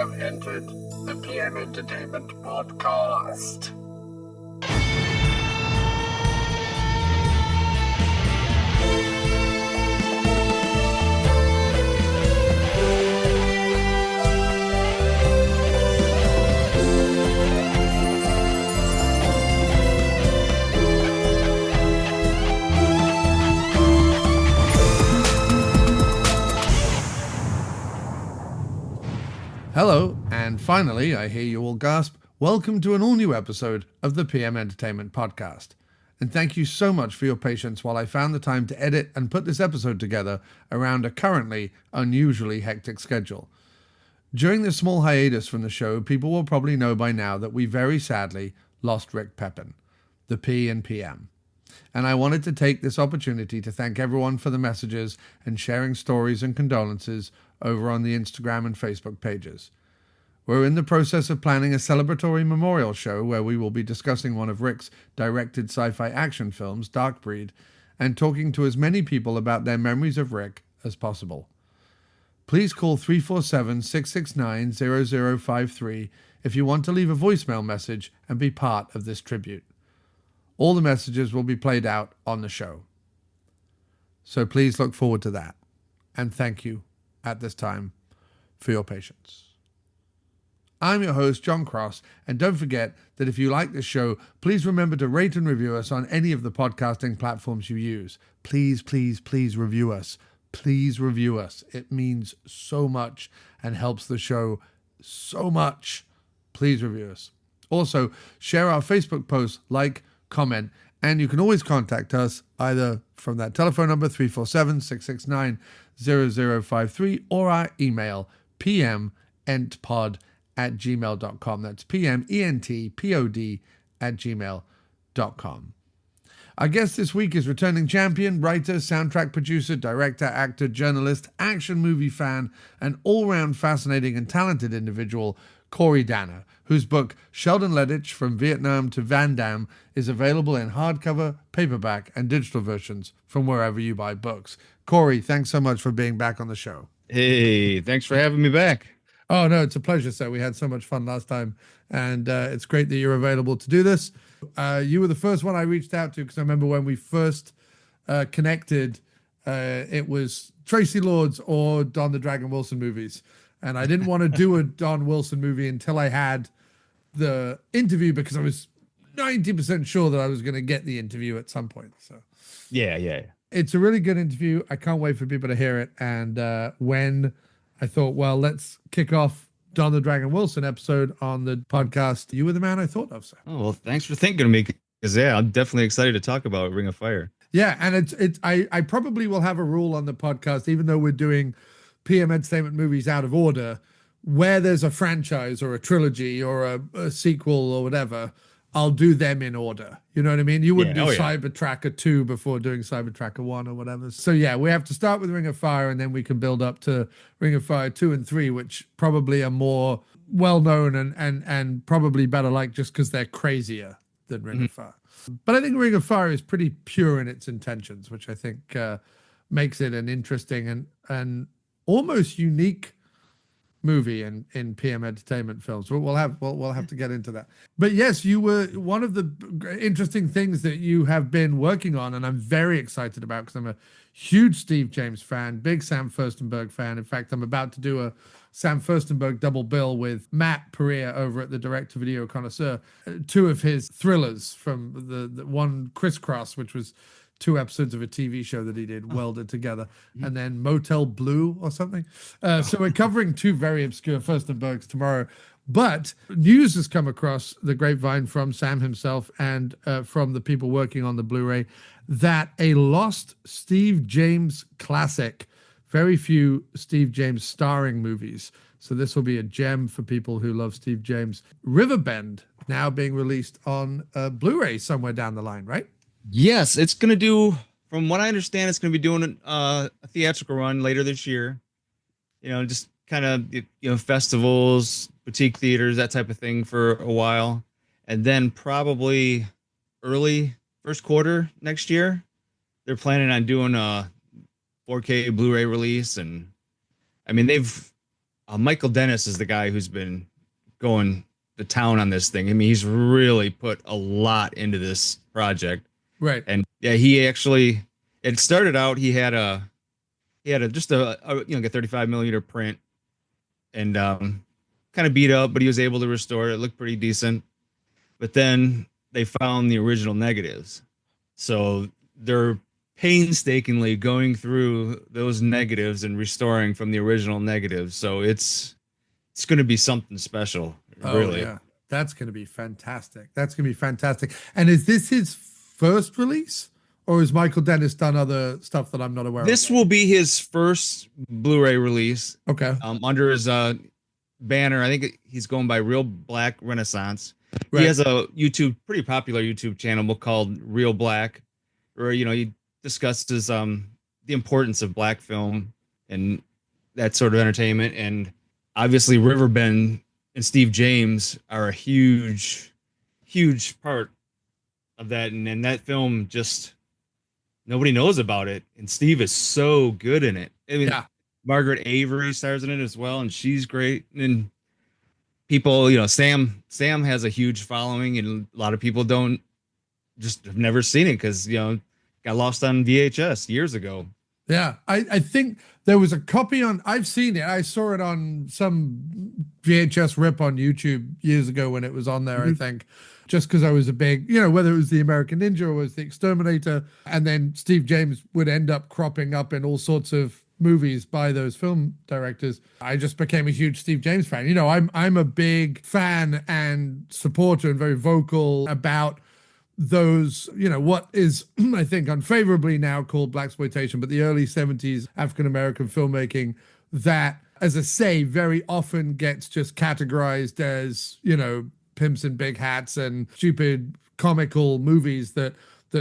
have entered the PM Entertainment Podcast. Hello, and finally, I hear you all gasp, welcome to an all-new episode of the PM Entertainment Podcast. And thank you so much for your patience while I found the time to edit and put this episode together around a currently unusually hectic schedule. During this small hiatus from the show, people will probably know by now that we very sadly lost Rick Pepin, the P and PM. And I wanted to take this opportunity to thank everyone for the messages and sharing stories and condolences over on the Instagram and Facebook pages. We're in the process of planning a celebratory memorial show where we will be discussing one of Rick's directed sci-fi action films, Dark Breed, and talking to as many people about their memories of Rick as possible. Please call 347-669-0053 if you want to leave a voicemail message and be part of this tribute. All the messages will be played out on the show. So please look forward to that. And thank you at this time for your patience. I'm your host, John Cross, and don't forget that if you like this show, please remember to rate and review us on any of the podcasting platforms you use. Please, please, please review us. Please review us. It means so much and helps the show so much. Please review us. Also, share our Facebook posts, like, comment, and you can always contact us either from that telephone number, 347-669-0053, or our email, pmentpod@gmail.com. That's pmentpod@gmail.com. Our guest this week is returning champion, writer, soundtrack producer, director, actor, journalist, action movie fan, and all-round fascinating and talented individual, Corey Danna, whose book, Sheldon Lettich, From Vietnam to Van Damme, is available in hardcover, paperback, and digital versions from wherever you buy books. Corey, thanks so much for being back on the show. Hey, thanks for having me back. Oh, no, it's a pleasure, sir. We had so much fun last time, and it's great that you're available to do this. You were the first one I reached out to because I remember when we first connected, it was Tracy Lords or Don the Dragon Wilson movies. And I didn't want to do a Don Wilson movie until I had the interview because I was 90% sure that I was going to get the interview at some point. So Yeah. It's a really good interview. I can't wait for people to hear it. And when I thought, well, let's kick off Don the Dragon Wilson episode on the podcast, you were the man I thought of, sir. Oh, well, thanks for thinking of me. Because, yeah, I'm definitely excited to talk about Ring of Fire. Yeah, and I probably will have a rule on the podcast, even though we're doing PM Entertainment movies out of order, where there's a franchise or a trilogy or a sequel or whatever, I'll do them in order. You know what I mean? You wouldn't do Cybertracker 2 before doing Cybertracker 1 or whatever. So yeah, we have to start with Ring of Fire and then we can build up to Ring of Fire 2 and 3, which probably are more well-known and probably better liked just because they're crazier than Ring of Fire. But I think Ring of Fire is pretty pure in its intentions, which I think makes it an interesting and almost unique movie in PM Entertainment films. We'll have to get into that. But yes, you were one of the interesting things that you have been working on, and I'm very excited about because I'm a huge Steve James fan, big Sam Furstenberg fan. In fact, I'm about to do a Sam Furstenberg double bill with Matt Perea over at the Direct-to-Video Connoisseur, two of his thrillers from the one Crisscross, which was 2 episodes of a TV show that he did welded together, and then Motel Blue or something. So we're covering 2 very obscure Furstenbergs tomorrow. But news has come across the grapevine from Sam himself and from the people working on the Blu-ray that a lost Steve James classic, very few Steve James starring movies. So this will be a gem for people who love Steve James. Riverbend now being released on Blu-ray somewhere down the line, right? Yes, it's going to do, from what I understand, it's going to be doing a theatrical run later this year. You know, just kind of, festivals, boutique theaters, that type of thing for a while. And then probably early first quarter next year, they're planning on doing a 4K Blu-ray release. And I mean, they've Michael Dennis is the guy who's been going to town on this thing. I mean, he's really put a lot into this project. Right. And yeah, he actually, it started out, he had just a like a 35 millimeter print and kind of beat up, but he was able to restore it. It looked pretty decent. But then they found the original negatives. So they're painstakingly going through those negatives and restoring from the original negatives. So it's going to be something special. Really. Yeah. That's going to be fantastic. That's going to be fantastic. And is this his first release, or has Michael Dennis done other stuff that I'm not aware of? This will be his first Blu-ray release. Okay. Under his banner. I think he's going by Real Black Renaissance. Right. He has a pretty popular YouTube channel called Real Black, where he discusses the importance of black film and that sort of entertainment. And obviously Riverbend and Steve James are a huge part of that. And that film, just nobody knows about it. And Steve is so good in it. I mean, Margaret Avery stars in it as well, and she's great. And people, Sam has a huge following, and a lot of people have never seen it because, got lost on VHS years ago. Yeah, I think there was a copy I've seen it. I saw it on some VHS rip on YouTube years ago when it was on there, I think, just because I was a big, whether it was the American Ninja or was the Exterminator. And then Steve James would end up cropping up in all sorts of movies by those film directors. I just became a huge Steve James fan. I'm a big fan and supporter and very vocal about those, what is, I think, unfavorably now called blaxploitation, but the early 70s African-American filmmaking that, as I say, very often gets just categorized as, pimps in big hats and stupid comical movies that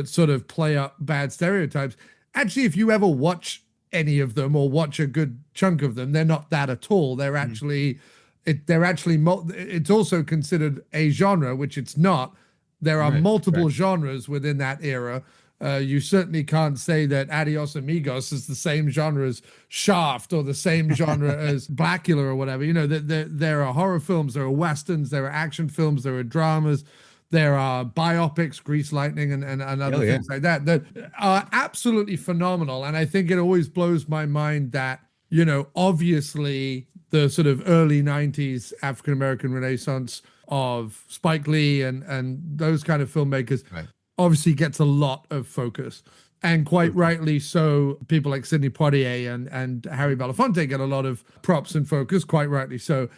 sort of play up bad stereotypes. Actually, if you ever watch any of them or watch a good chunk of them, they're not that at all. They're actually, it's also considered a genre, which it's not. There are multiple genres within that era. You certainly can't say that Adios Amigos is the same genre as Shaft or the same genre as Blackula or whatever. There are horror films, there are westerns, there are action films, there are dramas, there are biopics, Grease Lightning and other things like that are absolutely phenomenal. And I think it always blows my mind that, obviously the sort of early 90s African-American Renaissance of Spike Lee and those kind of filmmakers obviously gets a lot of focus, and quite rightly so. People like Sidney Poitier and Harry Belafonte get a lot of props and focus, quite rightly so.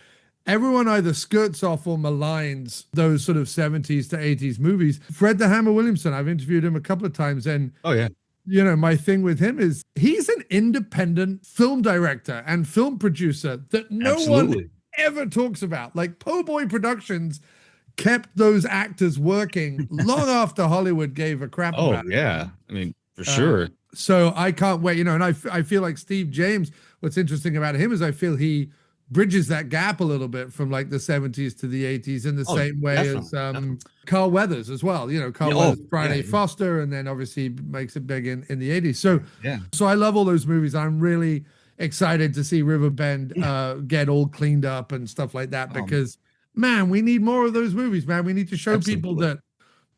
Everyone either skirts off or maligns those sort of 70s to 80s movies. Fred the Hammer Williamson, I've interviewed him a couple of times, and my thing with him is he's an independent film director and film producer that no one ever talks about. Like, Po' Boy Productions kept those actors working long after Hollywood gave a crap about it. I mean, for sure. So I can't wait, and I feel like Steve James, what's interesting about him is I feel he bridges that gap a little bit from like the 70s to the 80s in the same way as Carl Weathers as well. Carl Weathers, Friday Foster, and then obviously makes it big in the 80s. So I love all those movies. I'm really excited to see Riverbend get all cleaned up and stuff like that, because man, we need more of those movies, man. We need to show people that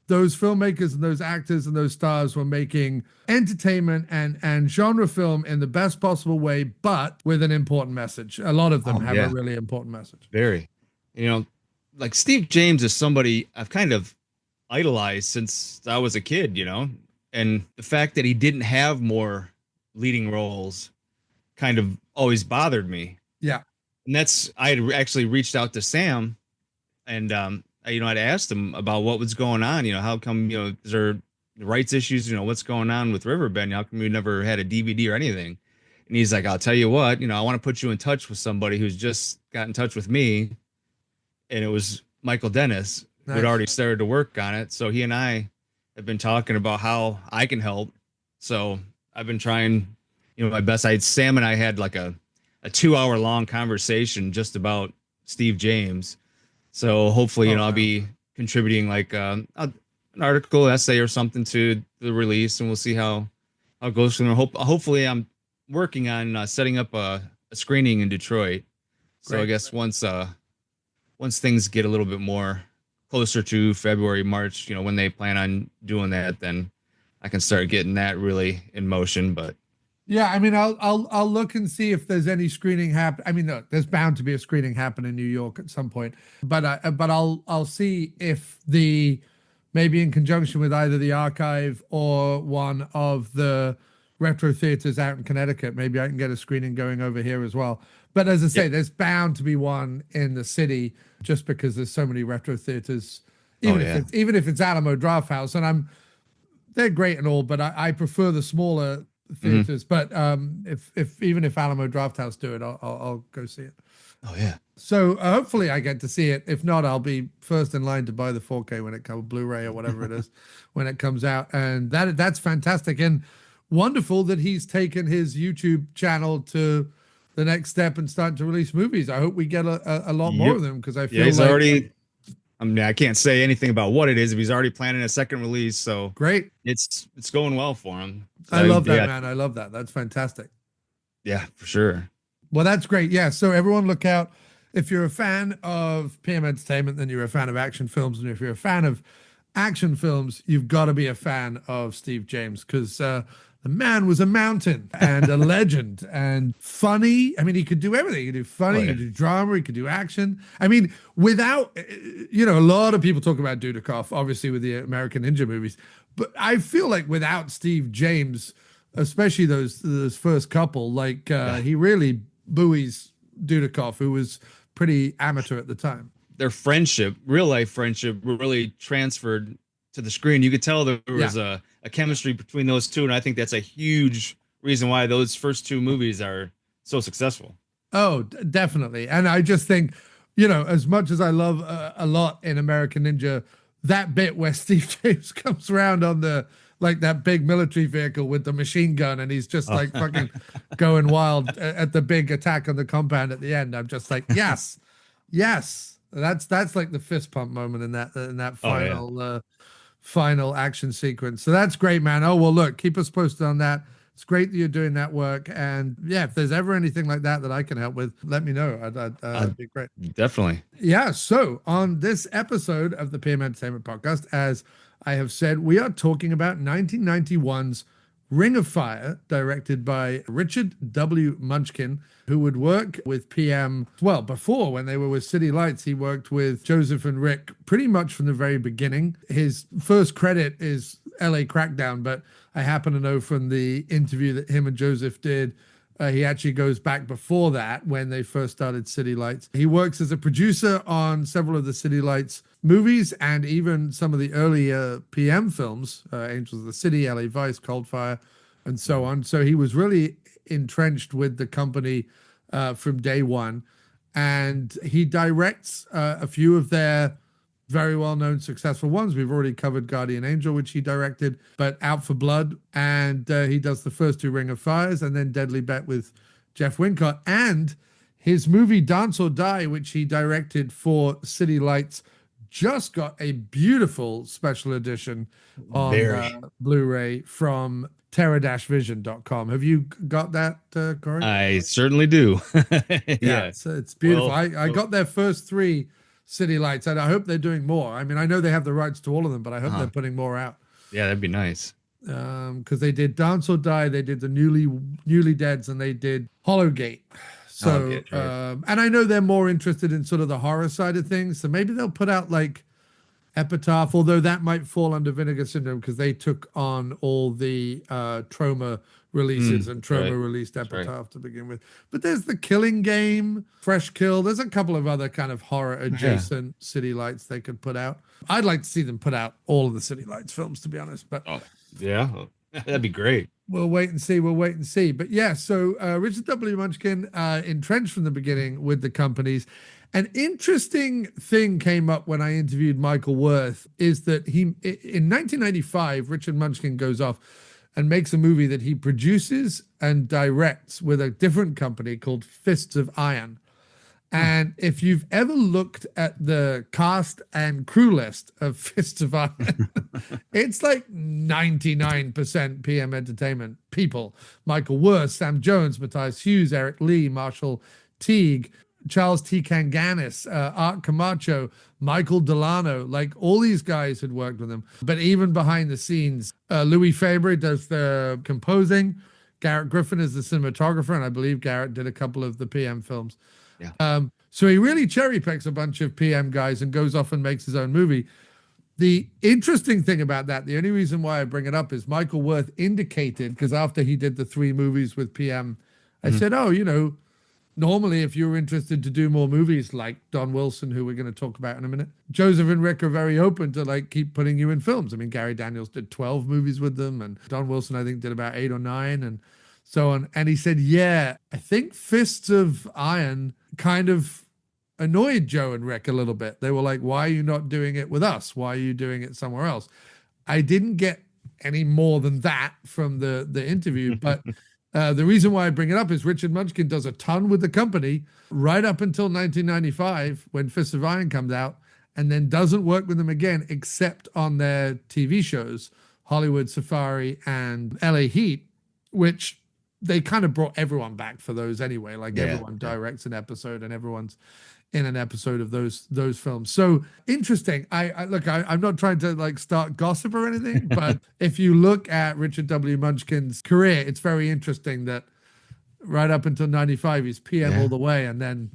those filmmakers and those actors and those stars were making entertainment and genre film in the best possible way, but with an important message. A lot of them have a really important message. Very. Like Steve James is somebody I've kind of idolized since I was a kid, and the fact that he didn't have more leading roles kind of always bothered me. Yeah. And I had actually reached out to Sam and, I'd asked him about what was going on. How come, is there rights issues? What's going on with Riverbend? How come we never had a DVD or anything? And he's like, I'll tell you what, I want to put you in touch with somebody who's just got in touch with me. And it was Michael Dennis, who had already started to work on it. So he and I have been talking about how I can help. So I've been trying, my best. Sam and I had like a 2-hour long conversation just about Steve James. So hopefully, I'll be contributing like an article, essay or something to the release, and we'll see how it goes from there. Hopefully I'm working on setting up a screening in Detroit. So I Great. guess once things get a little bit more closer to February, March, when they plan on doing that, then I can start getting that really in motion. But Yeah, I mean, I'll look and see if there's any screening happen. I mean, look, there's bound to be a screening happen in New York at some point. But I'll see if maybe in conjunction with either the Archive or one of the retro theaters out in Connecticut, maybe I can get a screening going over here as well. But as I say, there's bound to be one in the city just because there's so many retro theaters. Even if it's Alamo Drafthouse, and they're great and all, but I prefer the smaller theaters. But if Alamo Drafthouse do it, I'll go see it. Oh yeah. So hopefully I get to see it. If not, I'll be first in line to buy the 4K when it comes, Blu-ray or whatever it is, when it comes out. And that's fantastic and wonderful that he's taken his YouTube channel to the next step and starting to release movies. I hope we get a lot more of them because I feel he's like already. I mean, I can't say anything about what it is if he's already planning a second release. So great. It's going well for him. So, I love that, man. I love that. That's fantastic. Yeah, for sure. Well, that's great. Yeah. So everyone look out. If you're a fan of PM Entertainment, then you're a fan of action films. And if you're a fan of action films, you've got to be a fan of Steve James because the man was a mountain and a legend and funny. I mean, he could do everything. He could do funny, he could do drama, he could do action. I mean, without, a lot of people talk about Dudikoff, obviously with the American Ninja movies, but I feel like without Steve James, especially those first couple, he really buoys Dudikoff, who was pretty amateur at the time. Their friendship, real life friendship, really transferred to the screen. You could tell there was a chemistry between those two, and I think that's a huge reason why those first two movies are so successful. Oh, definitely. And I just think, as much as I love a lot in American Ninja, that bit where Steve James comes around on that big military vehicle with the machine gun and he's just fucking going wild at the big attack on the compound at the end. I'm just like, yes. That's like the fist pump moment in that final action sequence. So that's great, man. Oh, well, look, keep us posted on that. It's great that you're doing that work. And yeah, if there's ever anything like that I can help with, let me know. That'd be great. Definitely. Yeah. So on this episode of the PM Entertainment Podcast, as I have said, we are talking about 1991's Ring of Fire, directed by Richard W. Munchkin, who would work with PM. Well, before, when they were with City Lights, he worked with Joseph and Rick pretty much from the very beginning. His first credit is LA Crackdown, but I happen to know from the interview that him and Joseph did, he actually goes back before that when they first started City Lights. He works as a producer on several of the City Lights movies and even some of the earlier PM films, Angels of the City, LA Vice, Cold Fire, and so on. So he was really entrenched with the company from day one. And he directs a few of their very well-known successful ones. We've already covered Guardian Angel, which he directed, but Out for Blood, and he does the first two Ring of Fires, and then Deadly Bet with Jeff Wincott, and his movie Dance or Die, which he directed for City Lights, just got a beautiful special edition on Blu-ray from terror-vision.com. Have you got that, Corey? I certainly do. Yeah, it's beautiful. I got their first three City Lights, and I hope they're doing more. I mean, I know they have the rights to all of them, but I hope they're putting more out. Yeah, that'd be nice. Because they did Dance or Die, they did the Newly Deads, and they did Hollowgate. So, and I know they're more interested in sort of the horror side of things, so maybe they'll put out like Epitaph, although that might fall under Vinegar Syndrome because they took on all the Trauma releases and Trauma released Epitaph to begin with. But there's The Killing Game, Fresh Kill. There's a couple of other kind of horror adjacent City Lights they could put out. I'd like to see them put out all of the City Lights films, to be honest. But that'd be great. We'll wait and see. But yeah, so Richard W. Munchkin, entrenched from the beginning with the companies. An interesting thing came up when I interviewed Michael Worth is that in 1995, Richard Munchkin goes off and makes a movie that he produces and directs with a different company called Fists of Iron. And if you've ever looked at the cast and crew list of Fists of Iron, it's like 99% PM Entertainment people. Michael Worth, Sam Jones, Matthias Hughes, Eric Lee, Marshall Teague, Charles T. Kanganis, Art Camacho, Michael Delano, like all these guys had worked with him. But even behind the scenes, Louis Fabre does the composing. Garrett Griffin is the cinematographer, and I believe Garrett did a couple of the PM films. Yeah. So he really cherry picks a bunch of PM guys and goes off and makes his own movie. The interesting thing about that, the only reason why I bring it up is Michael Wirth indicated, because after he did the 3 movies with PM, I said, oh, you know, normally if you're interested to do more movies like Don Wilson, who we're going to talk about in a minute, Joseph and Rick are very open to like keep putting you in films. I mean, Gary Daniels did 12 movies with them, and Don Wilson, I think, did about 8 or 9 and so on. And he said, yeah, I think Fists of Iron kind of annoyed Joe and Rick a little bit. They were like, why are you not doing it with us? Why are you doing it somewhere else? I didn't get any more than that from the interview, but the reason why I bring it up is Richard Munchkin does a ton with the company right up until 1995 when Fists of Iron comes out, and then doesn't work with them again except on their TV shows, Hollywood Safari and LA Heat, which they kind of brought everyone back for those anyway. Like everyone directs an episode and everyone's in an episode of those films. So interesting. I'm not trying to like start gossip or anything, but if you look at Richard W. Munchkin's career, it's very interesting that right up until 95, he's PM all the way. And then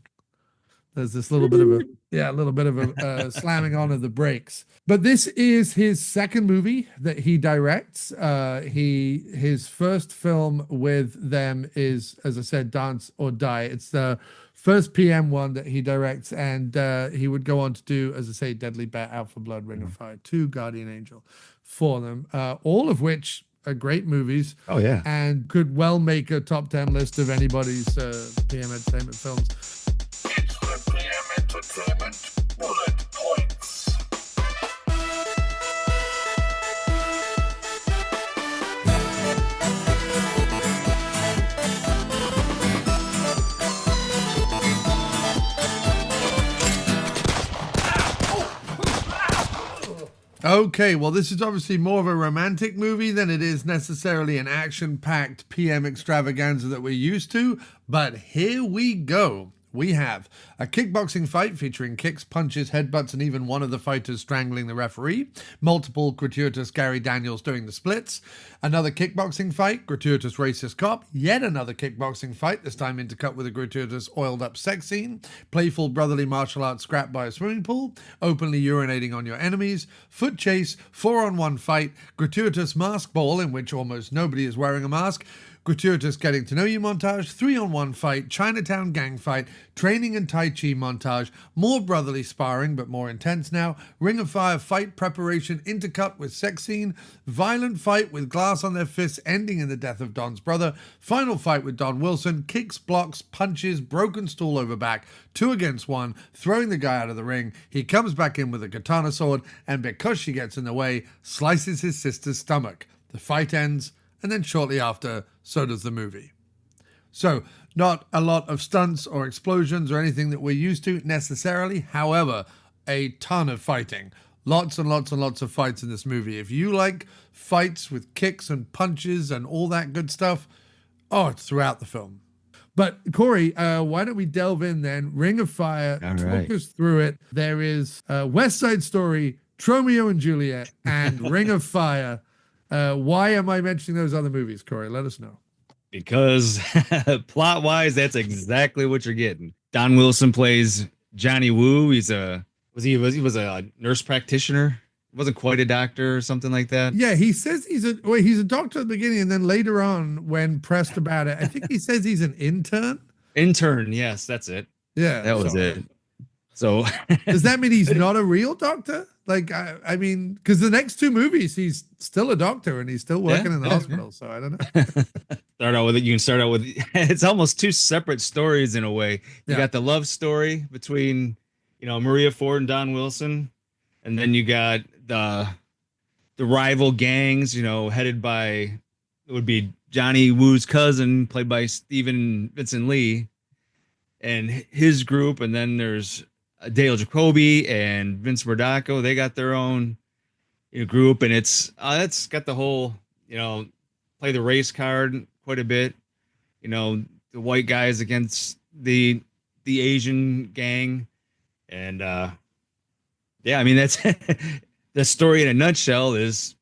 there's this little bit of a slamming on of the brakes. But this is his second movie that he directs. His first film with them is, as I said, Dance or Die. It's the first PM one that he directs, and he would go on to do, as I say, Deadly Bet, Out for Blood, Ring of Fire, 2, Guardian Angel for them, all of which are great movies. Oh, yeah. And could well make a top 10 list of anybody's PM Entertainment films. It's the PM Entertainment Bullet Points. Okay, well, this is obviously more of a romantic movie than it is necessarily an action-packed PM extravaganza that we're used to, but here we go. We have a kickboxing fight featuring kicks, punches, headbutts, and even one of the fighters strangling the referee. Multiple gratuitous Gary Daniels doing the splits. Another kickboxing fight, gratuitous racist cop. Yet another kickboxing fight, this time intercut with a gratuitous oiled-up sex scene. Playful brotherly martial arts scrap by a swimming pool. Openly urinating on your enemies. Foot chase, 4-on-1 fight. Gratuitous mask ball in which almost nobody is wearing a mask. Gratuitous getting to know you montage, 3-on-1 fight, Chinatown gang fight, training and Tai Chi montage, more brotherly sparring but more intense now, Ring of Fire fight preparation intercut with sex scene, violent fight with glass on their fists ending in the death of Don's brother, final fight with Don Wilson, kicks, blocks, punches, broken stool over back, 2 against 1, throwing the guy out of the ring, he comes back in with a katana sword, and because she gets in the way, slices his sister's stomach. The fight ends, and then shortly after, so does the movie. So, not a lot of stunts or explosions or anything that we're used to necessarily. However, a ton of fighting. Lots and lots and lots of fights in this movie. If you like fights with kicks and punches and all that good stuff, oh, it's throughout the film. But Corey, why don't we delve in then? Ring of Fire, talk us through it. There is West Side Story, Tromeo and Juliet, and Ring of Fire. Why am I mentioning those other movies, Corey? Let us know. Because plot-wise, that's exactly what you're getting. Don Wilson plays Johnny Woo. He was a nurse practitioner. Wasn't quite a doctor or something like that. Yeah, he says he's a doctor at the beginning, and then later on, when pressed about it, I think he says he's an intern. Intern, yes, that's it. Yeah, that was it. So does that mean he's not a real doctor? Like, I mean, because the next 2 movies, he's still a doctor and he's still working in the hospital. So I don't know. You can start out with, it's almost 2 separate stories in a way. You got the love story between, Maria Ford and Don Wilson. And then you got the rival gangs, headed by, it would be Johnny Woo's cousin, played by Stephen Vincent Lee, and his group. And then there's Dale Jacoby and Vince Murdocco. They got their own group, and it's got the whole play the race card quite a bit. The white guys against the the Asian gang. And yeah, I mean, that's the story in a nutshell is,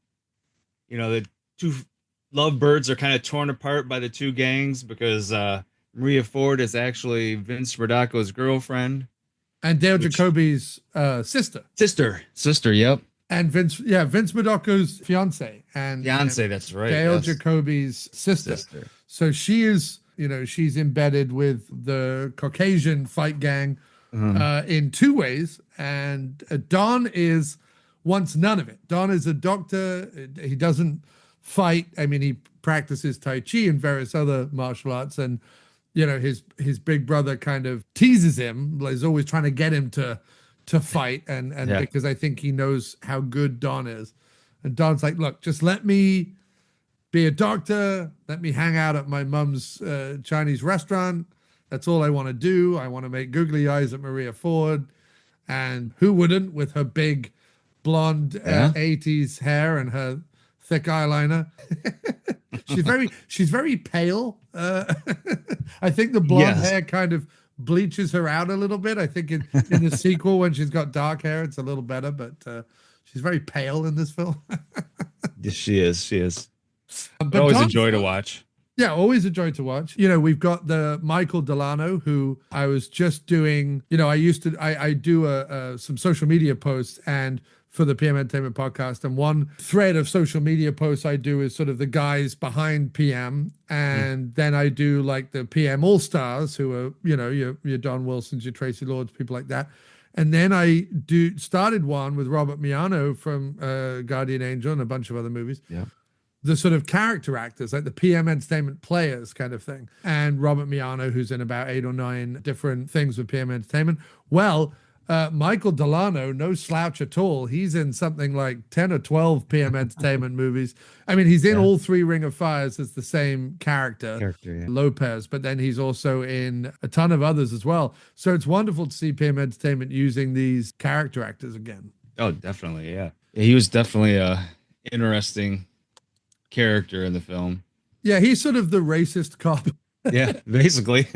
the two lovebirds are kind of torn apart by the two gangs because Maria Ford is actually Vince Mordaco's girlfriend. And Dale Jacoby's sister. Sister, yep. And Vince Mordaco's fiance. And That's right. Dale Jacoby's sister. So she is, she's embedded with the Caucasian fight gang in two ways. And Don wants none of it. Don is a doctor. He doesn't fight. I mean, he practices Tai Chi and various other martial arts. And, his big brother kind of teases him. He's always trying to get him to fight. And because I think he knows how good Don is. And Don's like, look, just let me be a doctor. Let me hang out at my mom's Chinese restaurant. That's all I want to do. I want to make googly eyes at Maria Ford. And who wouldn't, with her big blonde 80s hair and her thick eyeliner. she's very pale. I think the blonde hair kind of bleaches her out a little bit. I think in the sequel, when she's got dark hair, it's a little better, but she's very pale in this film. Yes, she is. But always a joy to watch. Yeah, always a joy to watch. We've got the Michael Delano, who I was just doing, I do some social media posts and for the PM Entertainment podcast. And one thread of social media posts I do is sort of the guys behind PM. And then I do like the PM All-Stars, who are, your Don Wilsons, your Tracy Lords, people like that. And then I started one with Robert Miano from Guardian Angel and a bunch of other movies. Yeah. The sort of character actors, like the PM Entertainment players kind of thing. And Robert Miano, who's in about 8 or 9 different things with PM Entertainment. Well, Michael Delano, no slouch at all. He's in something like 10 or 12 PM Entertainment movies. I mean, he's in all 3 Ring of Fires as the same character Lopez, but then he's also in a ton of others as well. So it's wonderful to see PM Entertainment using these character actors again. Oh, definitely, yeah. He was definitely a interesting character in the film. Yeah, he's sort of the racist cop. Yeah, basically.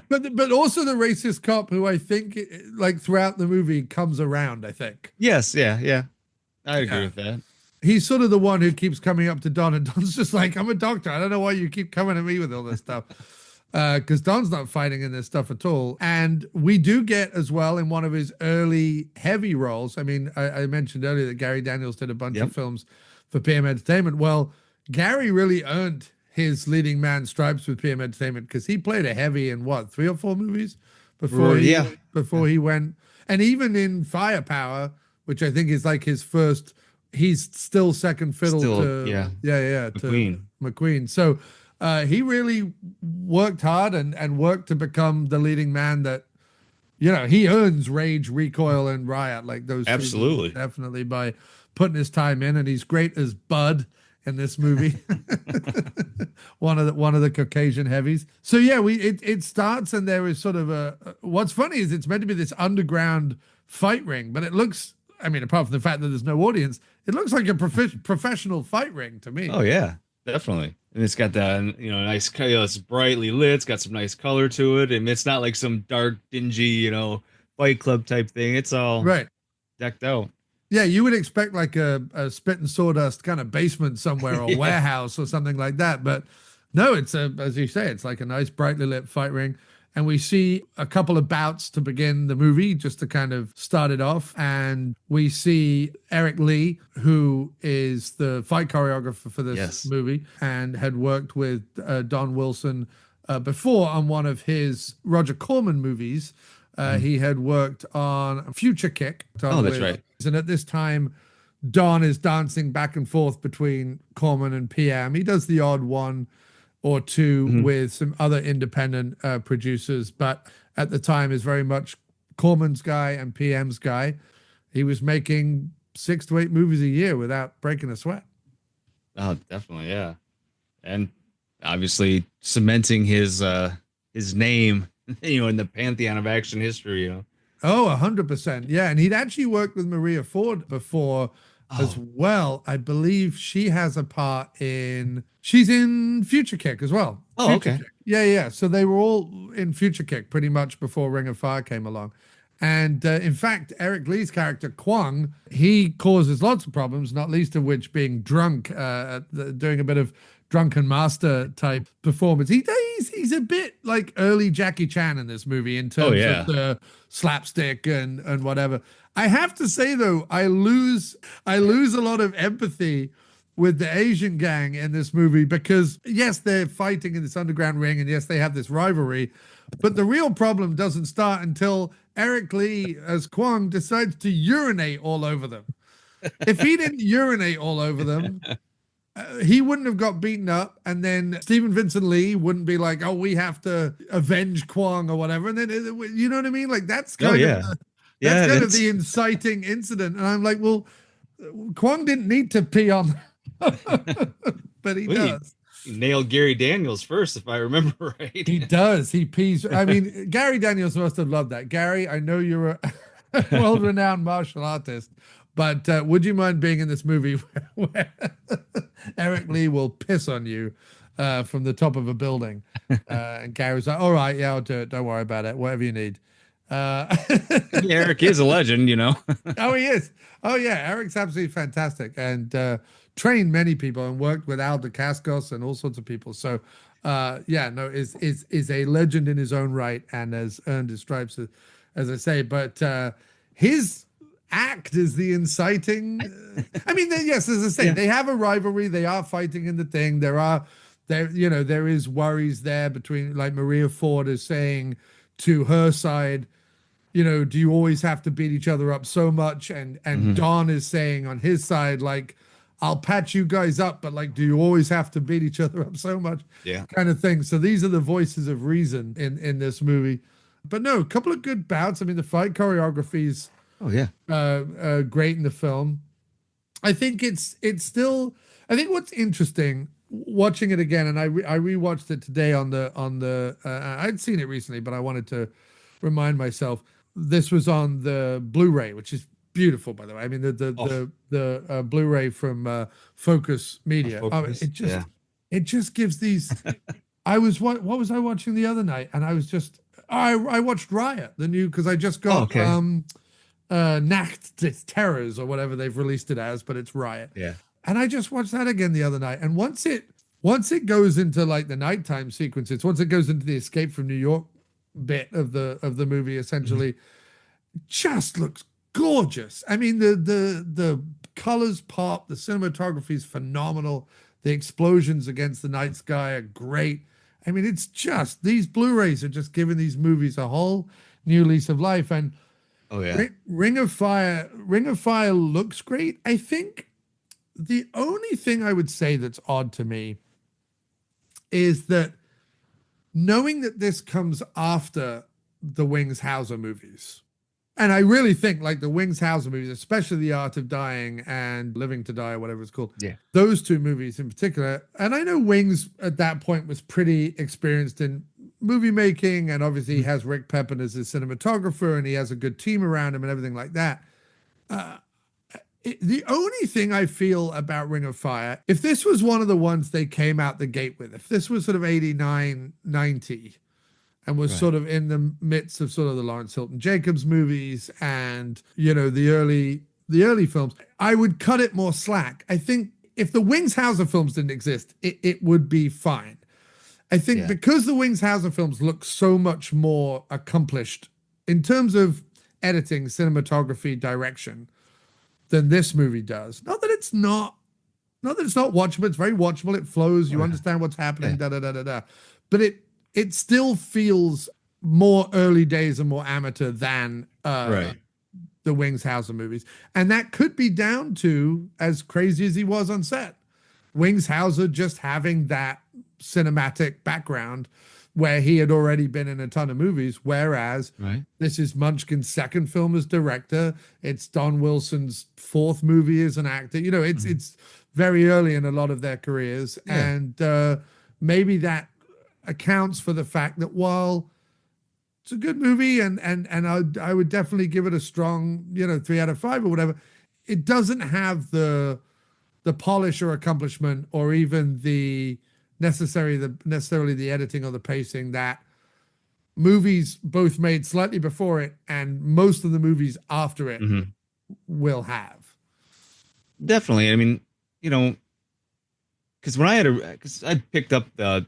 but also the racist cop who I think like throughout the movie comes around, I think. Yes, yeah. I agree with that. He's sort of the one who keeps coming up to Don, and Don's just like, I'm a doctor. I don't know why you keep coming at me with all this stuff. Because Don's not fighting in this stuff at all. And we do get as well in one of his early heavy roles. I mean, I mentioned earlier that Gary Daniels did a bunch of films for PM Entertainment. Well, Gary really earned his leading man stripes with PM Entertainment because he played a heavy in 3 or 4 movies before he went. And even in Firepower, which I think is like his first, he's still second fiddle to McQueen. So he really worked hard and worked to become the leading man that, he earns Rage, Recoil, and Riot, like those. Absolutely. Definitely by putting his time in, and he's great as Bud in this movie. one of the Caucasian heavies. So yeah, it starts, and there is sort of what's funny is it's meant to be this underground fight ring, but it looks, I mean, apart from the fact that there's no audience, it looks like a professional fight ring to me. Oh yeah, definitely. And it's got that, nice, it's brightly lit. It's got some nice color to it, and it's not like some dark, dingy, Fight Club type thing. It's all decked out. Yeah, you would expect like a spit and sawdust kind of basement somewhere or warehouse or something like that. But no, it's as you say, it's like a nice brightly lit fight ring. And we see a couple of bouts to begin the movie just to kind of start it off. And we see Eric Lee, who is the fight choreographer for this movie and had worked with Don Wilson before on one of his Roger Corman movies. He had worked on Future Kick. That's right. And at this time, Don is dancing back and forth between Corman and PM. He does the odd 1 or 2 with some other independent producers, but at the time is very much Corman's guy and PM's guy. He was making 6 to 8 movies a year without breaking a sweat. Oh, definitely, yeah. And obviously cementing his name, in the pantheon of action history, Oh, 100%. Yeah. And he'd actually worked with Maria Ford before as well. I believe she has a part she's in Future Kick as well. Oh, Future okay. Kick. Yeah. So they were all in Future Kick pretty much before Ring of Fire came along. And in fact, Eric Lee's character, Kwang, he causes lots of problems, not least of which being drunk, doing a bit of drunken master type performance. He's a bit like early Jackie Chan in this movie in terms of the slapstick and whatever. I have to say, though, I lose a lot of empathy with the Asian gang in this movie because, yes, they're fighting in this underground ring and, yes, they have this rivalry. But the real problem doesn't start until Eric Lee as Kwang decides to urinate all over them. If he didn't urinate all over them, he wouldn't have got beaten up. And then Stephen Vincent Lee wouldn't be like, oh, we have to avenge Kwang or whatever. And then, you know what I mean? Like, that's kind of the inciting incident. And I'm like, well, Kwang didn't need to pee on but he does. He nailed Gary Daniels first, if I remember right. He does. He pees. I mean, Gary Daniels must have loved that. Gary, I know you're a world-renowned martial artist, but would you mind being in this movie where Eric Lee will piss on you from the top of a building? And Gary's like, all right, yeah, I'll do it. Don't worry about it. Whatever you need. Eric is a legend, you know. Oh, he is. Oh, yeah. Eric's absolutely fantastic and trained many people and worked with Al Cascos and all sorts of people. So, is a legend in his own right and has earned his stripes, as I say. But his act is the inciting. I mean, yes, as I say, they have a rivalry. They are fighting in the thing. There is worries there between, like Maria Ford is saying to her side, you know, do you always have to beat each other up so much? And Don is saying on his side, like, I'll patch you guys up, but like, do you always have to beat each other up so much? Yeah. Kind of thing. So these are the voices of reason in this movie. But no, a couple of good bouts. I mean, the fight choreography's great in the film. I think it's still, I think what's interesting watching it again, and I rewatched it today on the I'd seen it recently, but I wanted to remind myself this was on the Blu-ray, which is beautiful, by the way. I mean, the Blu-ray from Focus Media. Focus, it just gives these. What was I watching the other night? And I was just I watched Riot, the new, because I just got Nacht des Terrors or whatever they've released it as, but it's Riot. Yeah. And I just watched that again the other night. And once it goes into like the nighttime sequences, once it goes into the Escape from New York bit of the movie, essentially, just looks gorgeous. I mean, the colors pop, the cinematography is phenomenal. The explosions against the night sky are great. I mean, it's just, these Blu-rays are just giving these movies a whole new lease of life. And Ring of Fire looks great. I think the only thing I would say that's odd to me is that knowing that this comes after the Wings Hauser movies, and I really think like the Wings Hauser movies, especially The Art of Dying and Living to Die, or whatever it's called, those two movies in particular. And I know Wings at that point was pretty experienced in movie making, and obviously he has Rick Pepin as his cinematographer, and he has a good team around him and everything like that. The only thing I feel about Ring of Fire, if this was one of the ones they came out the gate with, if this was sort of 89, 90, and was sort of in the midst of sort of the Lawrence Hilton Jacobs movies and, you know, the early films, I would cut it more slack. I think if the Wings Hauser films didn't exist, it would be fine. I think because the Wings Hauser films look so much more accomplished in terms of editing, cinematography, direction than this movie does. Not that it's not watchable. It's very watchable. It flows. You understand what's happening. But it still feels more early days and more amateur than the Wings Hauser movies. And that could be down to, as crazy as he was on set, Wings Hauser just having that cinematic background where he had already been in a ton of movies, whereas this is Munchkin's second film as director. It's Don Wilson's fourth movie as an actor. You know, it's very early in a lot of their careers. And maybe that accounts for the fact that while it's a good movie and I would definitely give it a strong, 3 out of 5 or whatever, it doesn't have the polish or accomplishment or even the necessarily the editing or the pacing that movies both made slightly before it and most of the movies after it will have. Definitely. I mean, you know, because I picked up the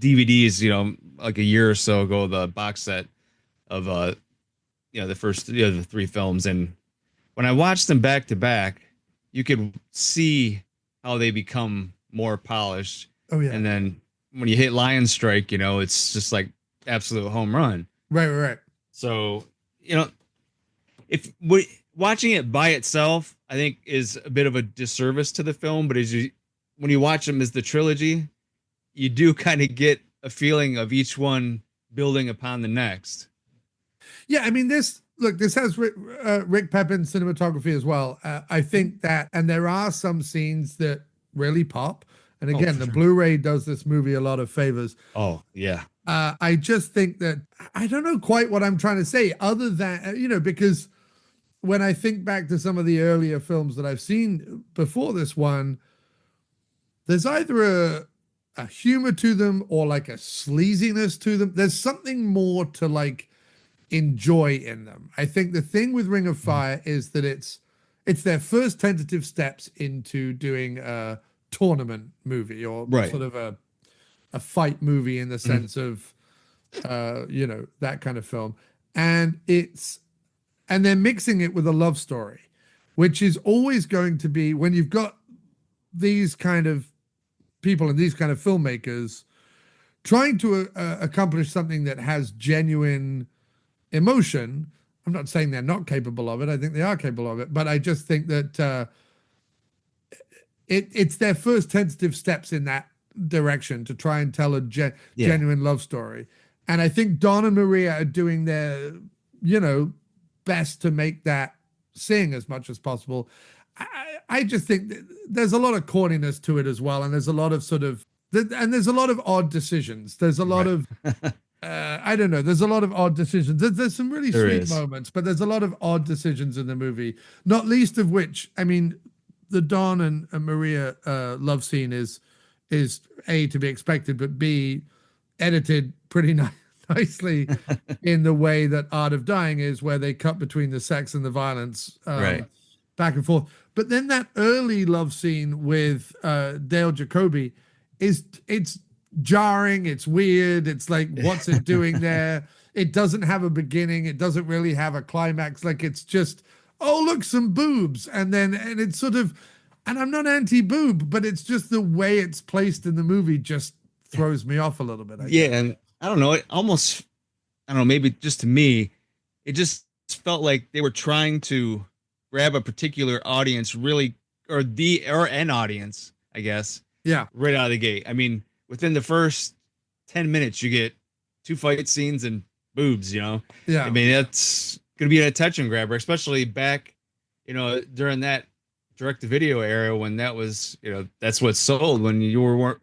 DVDs, you know, like a year or so ago, the box set of you know, the first, you know, the three films, and when I watched them back to back, you could see how they become more polished. Oh yeah. And then when you hit Lion Strike, you know, it's just like absolute home run. Right. So, you know, if watching it by itself, I think is a bit of a disservice to the film. But when you watch them as the trilogy, you do kind of get a feeling of each one building upon the next. Yeah, I mean, this has Rick Pepin cinematography as well. I think that, and there are some scenes that really pop. And again, the Blu-ray does this movie a lot of favors. Oh, yeah. I just think that I don't know quite what I'm trying to say other than, you know, because when I think back to some of the earlier films that I've seen before this one, there's either a humor to them or like a sleaziness to them. There's something more to like enjoy in them. I think the thing with Ring of Fire is that it's their first tentative steps into doing a tournament movie or sort of a fight movie in the sense of you know, that kind of film. And they're mixing it with a love story, which is always going to be, when you've got these kind of people and these kind of filmmakers trying to accomplish something that has genuine emotion. I'm not saying they're not capable of it. I think they are capable of it, but I just think that it's their first tentative steps in that direction to try and tell a genuine love story. And I think Don and Maria are doing their, you know, best to make that sing as much as possible. I just think there's a lot of corniness to it as well. And there's a lot of there's a lot of odd decisions. There's a lot of, I don't know. There's a lot of odd decisions. There's some really sweet moments, but there's a lot of odd decisions in the movie, not least of which, I mean, the Don and Maria love scene is A, to be expected, but B, edited pretty nicely in the way that Art of Dying is, where they cut between the sex and the violence back and forth. But then that early love scene with Dale Jacoby it's jarring, it's weird, it's like, what's it doing there? It doesn't have a beginning, it doesn't really have a climax, like it's just, oh look, some boobs, and it's sort of, and I'm not anti-boob, but it's just the way it's placed in the movie just throws me off a little bit. And I don't know, it almost, I don't know, maybe just to me, it just felt like they were trying to grab a particular audience, really, or an audience, I guess. Yeah. Right out of the gate. I mean, within the first 10 minutes, you get 2 fight scenes and boobs, you know? Yeah. I mean, that's going to be an attention grabber, especially back, you know, during that direct-to-video era when that was, you know, that's what sold, when you weren't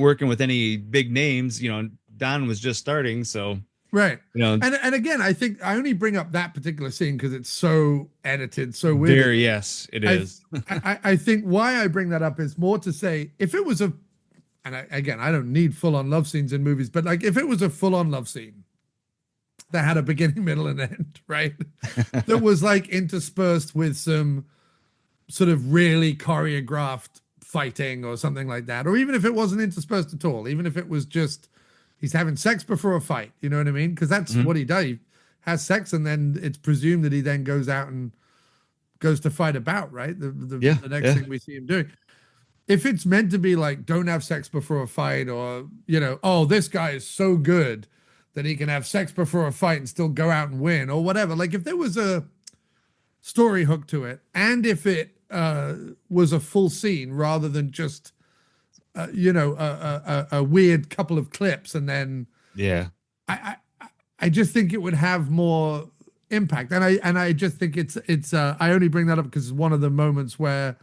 working with any big names, you know, Don was just starting, so. Right. You know, and again, I think I only bring up that particular scene because it's so edited, so weird. Very, yes, it is. I think why I bring that up is more to say, if it was I don't need full-on love scenes in movies, but like if it was a full-on love scene that had a beginning, middle, and end, right? That was like interspersed with some sort of really choreographed fighting or something like that, or even if it wasn't interspersed at all, even if it was just he's having sex before a fight, you know what I mean? Because that's what he does. He has sex, and then it's presumed that he then goes out and goes to fight a bout, right? The next thing we see him doing. If it's meant to be like, don't have sex before a fight, or, you know, oh, this guy is so good that he can have sex before a fight and still go out and win, or whatever. Like if there was a story hook to it, and if it was a full scene rather than just you know, a weird couple of clips, and then I just think it would have more impact, and I just think it's I only bring that up because it's one of the moments where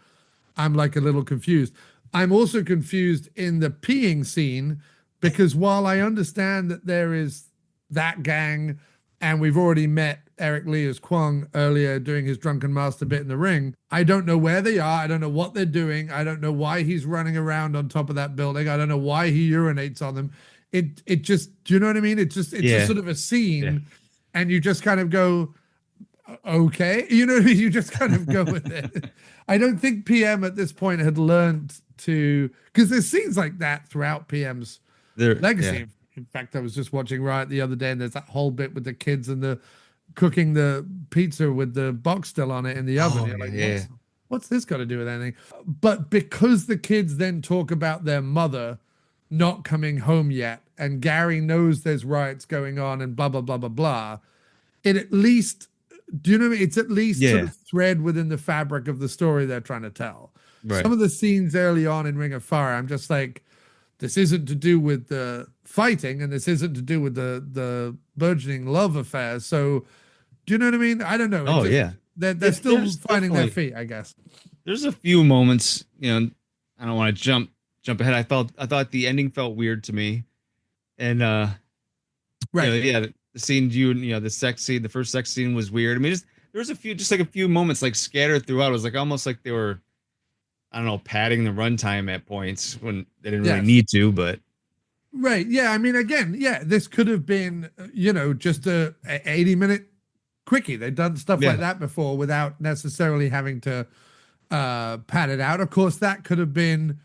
I'm like a little confused. I'm also confused in the peeing scene, because while I understand that there is that gang and we've already met Eric Lee as Kwong earlier doing his drunken master bit in the ring. I don't know where they are. I don't know what they're doing. I don't know why he's running around on top of that building. I don't know why he urinates on them. It just, do you know what I mean? It's just sort of a scene, and you just kind of go, okay, you know what I mean? You just kind of go with it. I don't think PM at this point had learned to, because there's scenes like that throughout PM's legacy. Yeah. In fact, I was just watching Riot the other day, and there's that whole bit with the kids and the cooking the pizza with the box still on it in the oven. You're like, what's this got to do with anything? But because the kids then talk about their mother not coming home yet, and Gary knows there's riots going on and blah, blah, blah, blah, blah, it at least, do you know what I mean? It's at least sort of thread within the fabric of the story they're trying to tell. Right. Some of the scenes early on in Ring of Fire, I'm just like, this isn't to do with the fighting, and this isn't to do with the burgeoning love affair. So, do you know what I mean? I don't know. They're still finding their feet, I guess. There's a few moments, you know, I don't want to jump ahead. I thought the ending felt weird to me, and the scene, the sex scene, the first sex scene was weird. I mean, there was a few moments like scattered throughout. It was like almost like they were, I don't know, padding the runtime at points when they didn't really need to, but. Right. Yeah. I mean, again, this could have been, just a 80-minute quickie. They've done stuff like that before without necessarily having to pad it out. Of course, that could have been,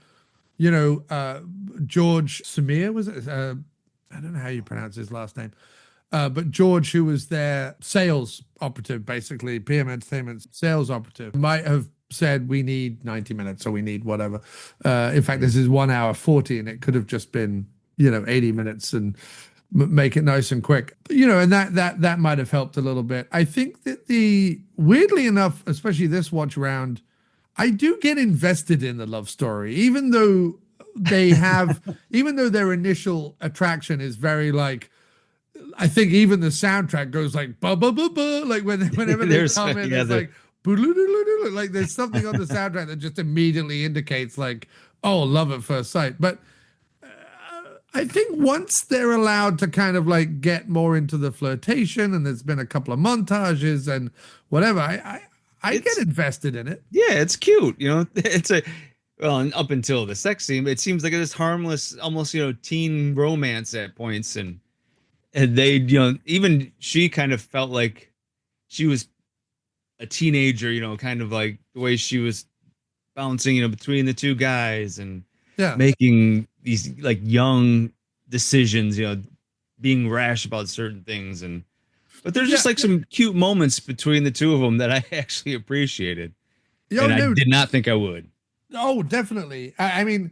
George Samir, was it? I don't know how you pronounce his last name. But George, who was their sales operative, basically, PM Entertainment's sales operative, might have said, we need 90 minutes, or we need whatever. In fact, this is 1 hour 40, and it could have just been, 80 minutes and make it nice and quick. And that might have helped a little bit. I think that weirdly enough, especially this watch round, I do get invested in the love story, even though even though their initial attraction is very like, I think even the soundtrack goes like ba ba ba ba, like whenever they come in, it's like like there's something on the soundtrack that just immediately indicates like, oh, love at first sight. But I think once they're allowed to kind of like get more into the flirtation, and there's been a couple of montages and whatever, I get invested in it. Yeah, it's cute. It's and up until the sex scene, it seems like this harmless, almost, teen romance at points. And they, even she kind of felt like she was a teenager, kind of like the way she was bouncing, between the two guys and making these like young decisions, being rash about certain things. But there's just like some cute moments between the two of them that I actually appreciated. I did not think I would. Oh, definitely. I mean,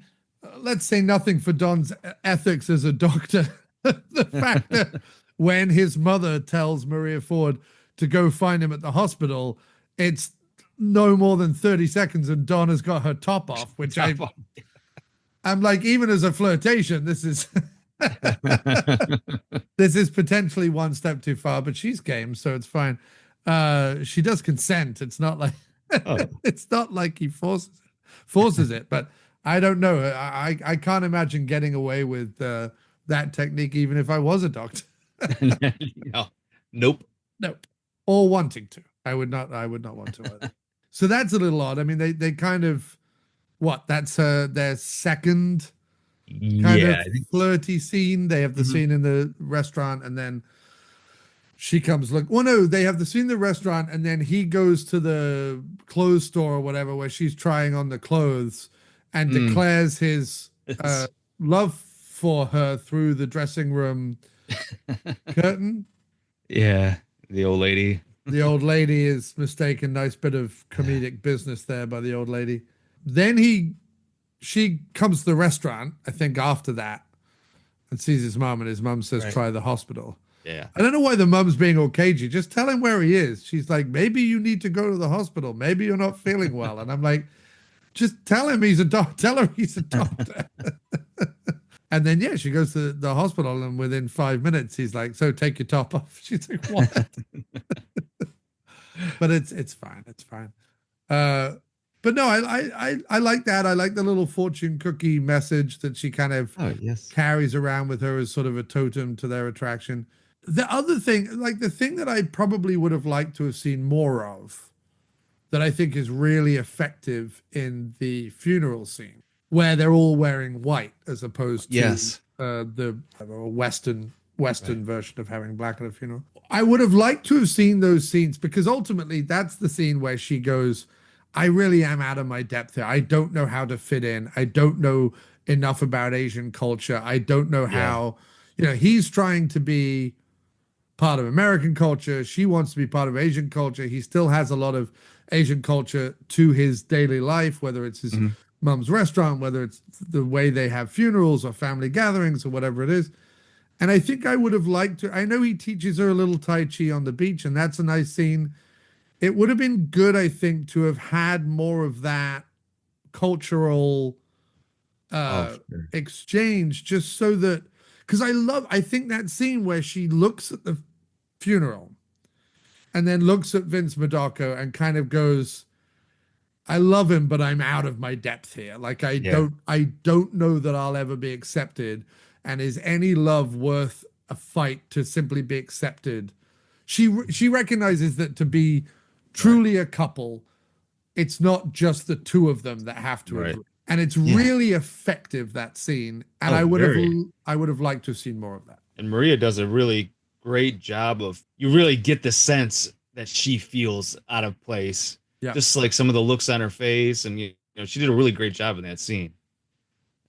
let's say nothing for Don's ethics as a doctor. The fact that when his mother tells Maria Ford to go find him at the hospital, it's no more than 30 seconds and Don has got her top off, which I'm like, even as a flirtation, this is this is potentially one step too far, but she's game, so it's fine. She does consent. It's not like it's not like he forces it, but I don't know. I can't imagine getting away with that technique, even if I was a doctor. Nope. Or wanting to. I would not want to either. So that's a little odd. I mean, they kind of, that's their second kind of flirty scene. They have the scene in the restaurant, and then she comes they have the scene in the restaurant, and then he goes to the clothes store or whatever, where she's trying on the clothes and declares his love for her through the dressing room curtain. Yeah, the old lady. The old lady is mistaken. Nice bit of comedic business there by the old lady. Then she comes to the restaurant, I think, after that, and sees his mom, and his mom says, try the hospital. Yeah. I don't know why the mom's being all cagey. Just tell him where he is. She's like, maybe you need to go to the hospital. Maybe you're not feeling well. And I'm like, just tell him he's a doctor. Tell her he's a doctor. And then, she goes to the hospital, and within 5 minutes, he's like, so take your top off. She's like, what? But it's fine. It's fine. But no, I like that. I like the little fortune cookie message that she kind of carries around with her as sort of a totem to their attraction. The other thing, like the thing that I probably would have liked to have seen more of, that I think is really effective in the funeral scene, where they're all wearing white as opposed to Yes. the Western version of having black at a funeral. I would have liked to have seen those scenes because ultimately that's the scene where she goes, I really am out of my depth here. I don't know how to fit in. I don't know enough about Asian culture. I don't know how, he's trying to be part of American culture. She wants to be part of Asian culture. He still has a lot of Asian culture to his daily life, whether it's his mom's restaurant, whether it's the way they have funerals or family gatherings or whatever it is. And I think I would have liked to, I know he teaches her a little Tai Chi on the beach, and that's a nice scene. It would have been good, I think, to have had more of that cultural exchange, just so that, because I think that scene where she looks at the funeral and then looks at Vince Madocco and kind of goes, I love him, but I'm out of my depth here. Like I don't know that I'll ever be accepted. And is any love worth a fight to simply be accepted? She recognizes that to be truly a couple, it's not just the two of them that have to agree. And it's really effective, that scene. And I would have liked to have seen more of that. And Maria does a really great job of, you really get the sense that she feels out of place. Yeah. Just like some of the looks on her face. And she did a really great job in that scene.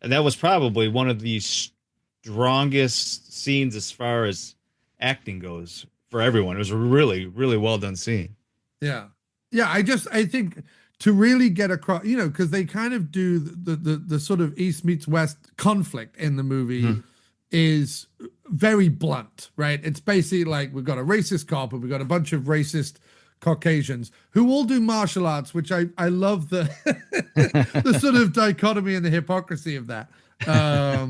And that was probably one of the strongest scenes as far as acting goes for everyone. It was a really, really well done scene. Yeah. Yeah. I think to really get across, because they kind of do the sort of East meets West conflict in the movie is very blunt, right? It's basically like we've got a racist cop and we've got a bunch of racist Caucasians who all do martial arts, which I love the the sort of dichotomy and the hypocrisy of that,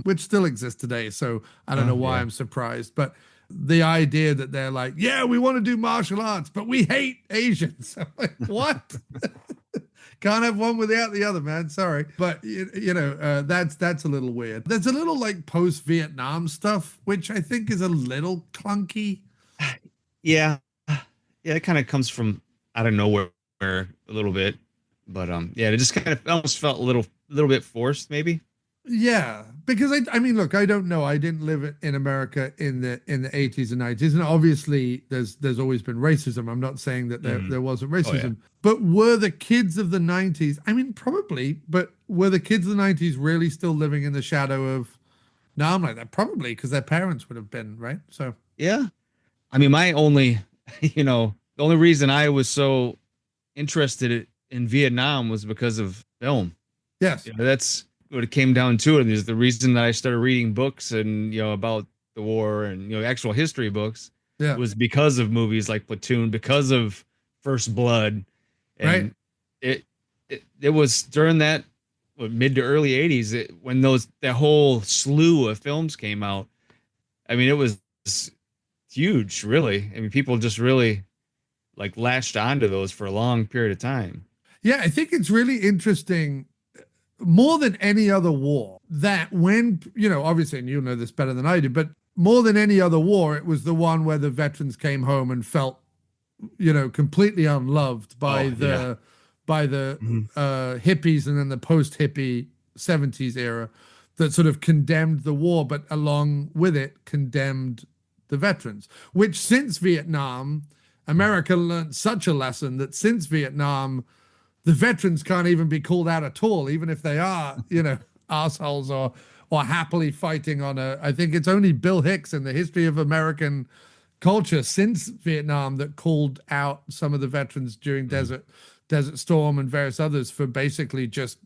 which still exists today. So I don't know why I'm surprised, but the idea that they're like, yeah, we want to do martial arts, but we hate Asians. I'm like, what? Can't have one without the other, man. Sorry. But, that's a little weird. There's a little like post-Vietnam stuff, which I think is a little clunky. Yeah. Yeah, it kind of comes from out of nowhere a little bit. But, it just kind of almost felt a little bit forced, maybe. Yeah, because I mean, look, I don't know. I didn't live in America in the 80s and 90s, and obviously there's always been racism. I'm not saying that there wasn't racism, but were the kids of the 90s? I mean, probably, but were the kids of the 90s really still living in the shadow of? No, I'm like that probably because their parents would have been, right? So yeah, I mean, my only, the only reason I was so interested in Vietnam was because of film. Yes, that's what it came down to. And there's the reason that I started reading books and about the war and actual history books was because of movies like Platoon, because of First Blood. And it was during that mid to early 80s when that whole slew of films came out. I mean, it was huge, really. I mean, people just really like latched onto those for a long period of time. Yeah, I think it's really interesting, more than any other war, that when, obviously, and you'll know this better than I do, but more than any other war, it was the one where the veterans came home and felt, completely unloved by the hippies and then the post-hippie 70s era that sort of condemned the war, but along with it condemned the veterans, which since Vietnam, America learned such a lesson that since Vietnam, the veterans can't even be called out at all, even if they are, assholes or happily fighting on I think it's only Bill Hicks in the history of American culture since Vietnam that called out some of the veterans during Desert Storm and various others for basically just,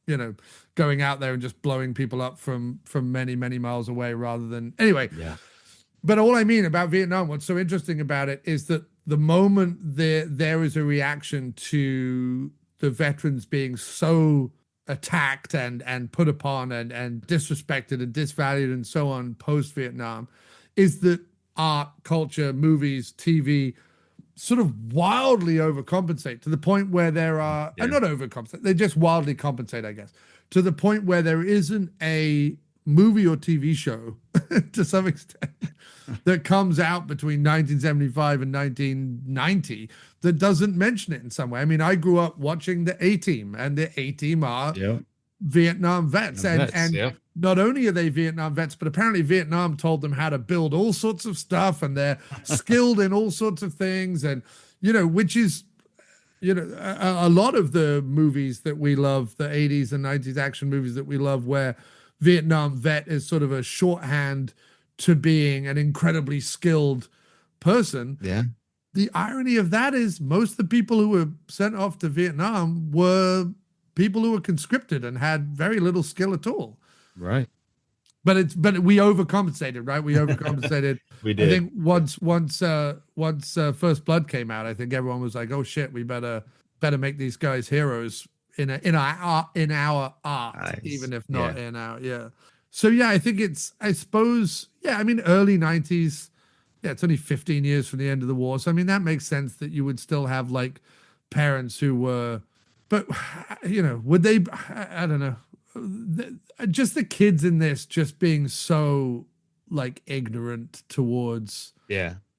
going out there and just blowing people up from many, many miles away rather than anyway. Yeah. But all I mean about Vietnam, what's so interesting about it is that the moment there is a reaction to the veterans being so attacked and put upon and disrespected and disvalued and so on post-Vietnam, is that art, culture, movies, TV sort of wildly overcompensate to the point where there are, not overcompensate, they just wildly compensate, I guess, to the point where there isn't a movie or TV show to some extent that comes out between 1975 and 1990 that doesn't mention it in some way. I mean, I grew up watching the A-Team, and the A-Team are Vietnam vets. And not only are they Vietnam vets, but apparently Vietnam told them how to build all sorts of stuff, and they're skilled in all sorts of things. And, you know, which is, you know, a lot of the movies that we love, the 80s and 90s action movies that we love, where Vietnam vet is sort of a shorthand to being an incredibly skilled person. Yeah. The irony of that is most of the people who were sent off to Vietnam were people who were conscripted and had very little skill at all. Right. But we overcompensated, right? We overcompensated. We did. I think once First Blood came out, I think everyone was like, "Oh shit, we better make these guys heroes in our art, nice. Even if not in our So yeah, I think I suppose I mean early 90s. Yeah, it's only 15 years from the end of the war, so I mean that makes sense that you would still have like parents who were, but you know, would they? I don't know. Just the kids in this just being so like ignorant towards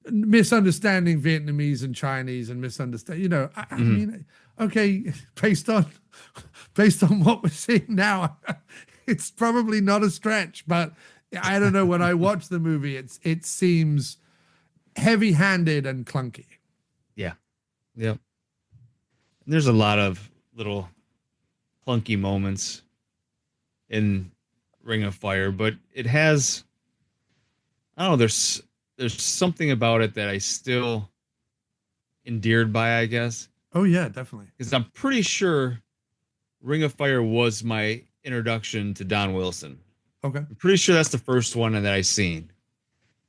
misunderstanding Vietnamese and Chinese and misunderstand, you know, I mean, okay, based on what we're seeing now, it's probably not a stretch, but I don't know, when I watch the movie, it seems heavy-handed and clunky. Yeah. There's a lot of little clunky moments in Ring of Fire, but it has, I don't know, there's something about it that I still endeared by, I guess. Oh yeah, definitely. Because I'm pretty sure Ring of Fire was my introduction to Don Wilson. Okay. I'm pretty sure that's the first one that I seen.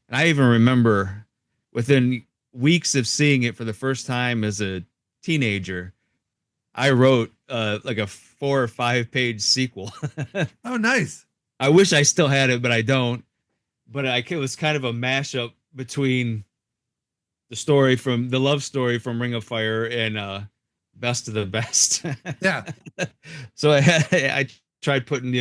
And I even remember within weeks of seeing it for the first time as a teenager, I wrote like a 4 or 5 page sequel. Oh, nice. I wish I still had it, but I don't. But it was kind of a mashup between the love story from Ring of Fire and Best of the Best. Yeah. So I tried putting,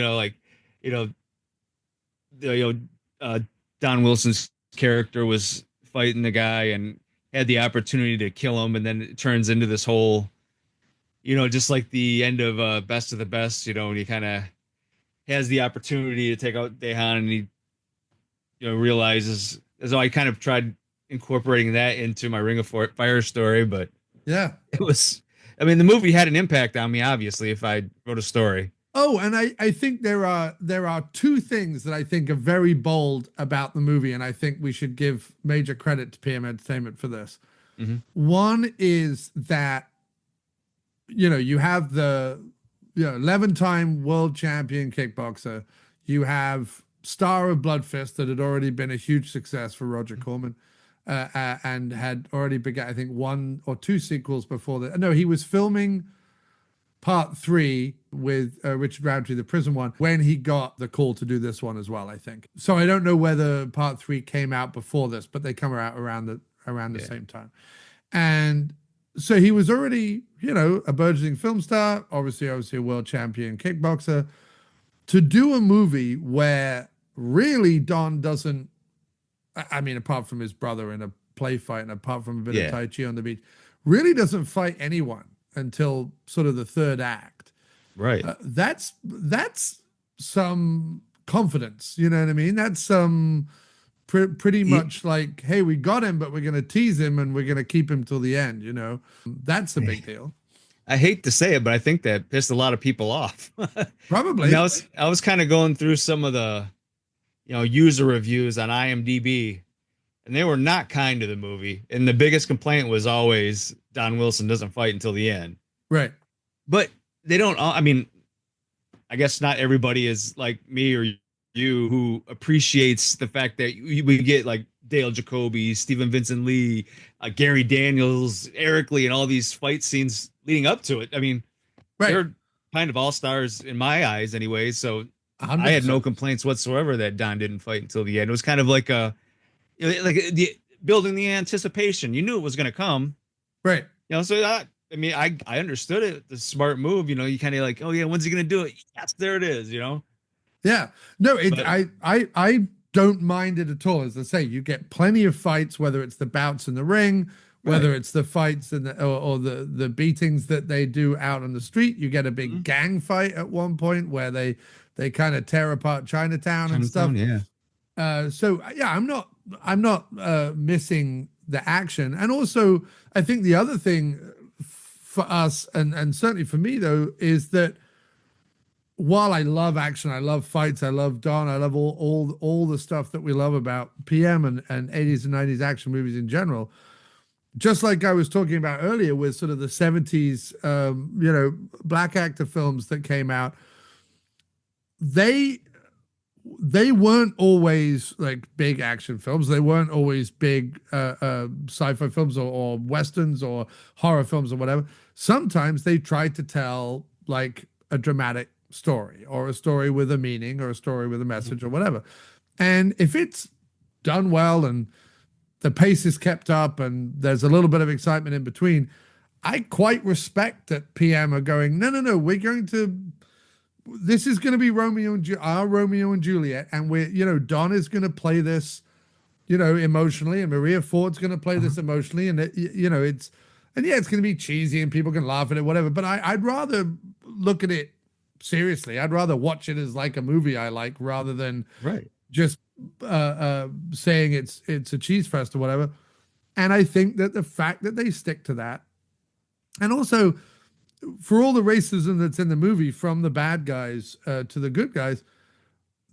Don Wilson's character was fighting the guy and had the opportunity to kill him, and then it turns into this whole, just like the end of Best of the Best, when he kind of has the opportunity to take out Dahan, and he, realizes, as though I kind of tried incorporating that into my Ring of Fire story, but yeah, it was, the movie had an impact on me, obviously, if I wrote a story. Oh, and I think there are two things that I think are very bold about the movie, and I think we should give major credit to PM Entertainment for this. Mm-hmm. One is that, you have the 11-time world champion kickboxer. You have star of Blood Fist that had already been a huge success for Roger Corman, and had already begun, I think, 1 or 2 sequels before that. No, he was filming Part 3 with Richard Roundtree, the prison one, when he got the call to do this one as well, I think. So I don't know whether Part 3 came out before this, but they come out around the same time. And so he was already, a burgeoning film star, obviously a world champion kickboxer. To do a movie where really Don doesn't, apart from his brother in a play fight and apart from a bit of Tai Chi on the beach, really doesn't fight anyone until sort of the third act. Right. That's some confidence, you know what I mean? That's some pretty much like, hey, we got him, but we're going to tease him and we're going to keep him till the end, That's a big deal. I hate to say it, but I think that pissed a lot of people off. Probably. I was kind of going through some of the, user reviews on IMDb, and they were not kind to the movie. And the biggest complaint was always Don Wilson doesn't fight until the end. Right. But they don't, I guess not everybody is like me or you who appreciates the fact that we get like Dale Jacoby, Stephen Vincent Lee, Gary Daniels, Eric Lee, and all these fight scenes leading up to it. They're kind of all-stars in my eyes anyway. So 100%. I had no complaints whatsoever that Don didn't fight until the end. It was kind of like building the anticipation. You knew it was going to come. Right. So I understood it. The smart move, you kind of like, oh yeah, when's he going to do it? Yes, there it is, Yeah. No, I don't mind it at all. As I say, you get plenty of fights, whether it's the bouts in the ring, whether it's the fights and or the beatings that they do out on the street. You get a big gang fight at one point where they kind of tear apart Chinatown and stuff. Yeah. So yeah, I'm not missing the action. And also, I think the other thing for us, and certainly for me though, is that while I love action, I love fights, I love Don, I love all the stuff that we love about PM and 80s and 90s action movies in general. Just like I was talking about earlier with sort of the 70s, black actor films that came out, they weren't always like big action films. They weren't always big sci-fi films or westerns or horror films or whatever. Sometimes they tried to tell like a dramatic story or a story with a meaning or a story with a message or whatever. And if it's done well and the pace is kept up and there's a little bit of excitement in between, I quite respect that PM are going, no, this is going to be our Romeo and Juliet, and Don is going to play this, emotionally, and Maria Ford's going to play this emotionally, and it's going to be cheesy and people can laugh at it, whatever. But I'd rather look at it seriously. I'd rather watch it as like a movie I like rather than just saying it's a cheese fest or whatever. And I think that the fact that they stick to that, and also for all the racism that's in the movie, from the bad guys to the good guys,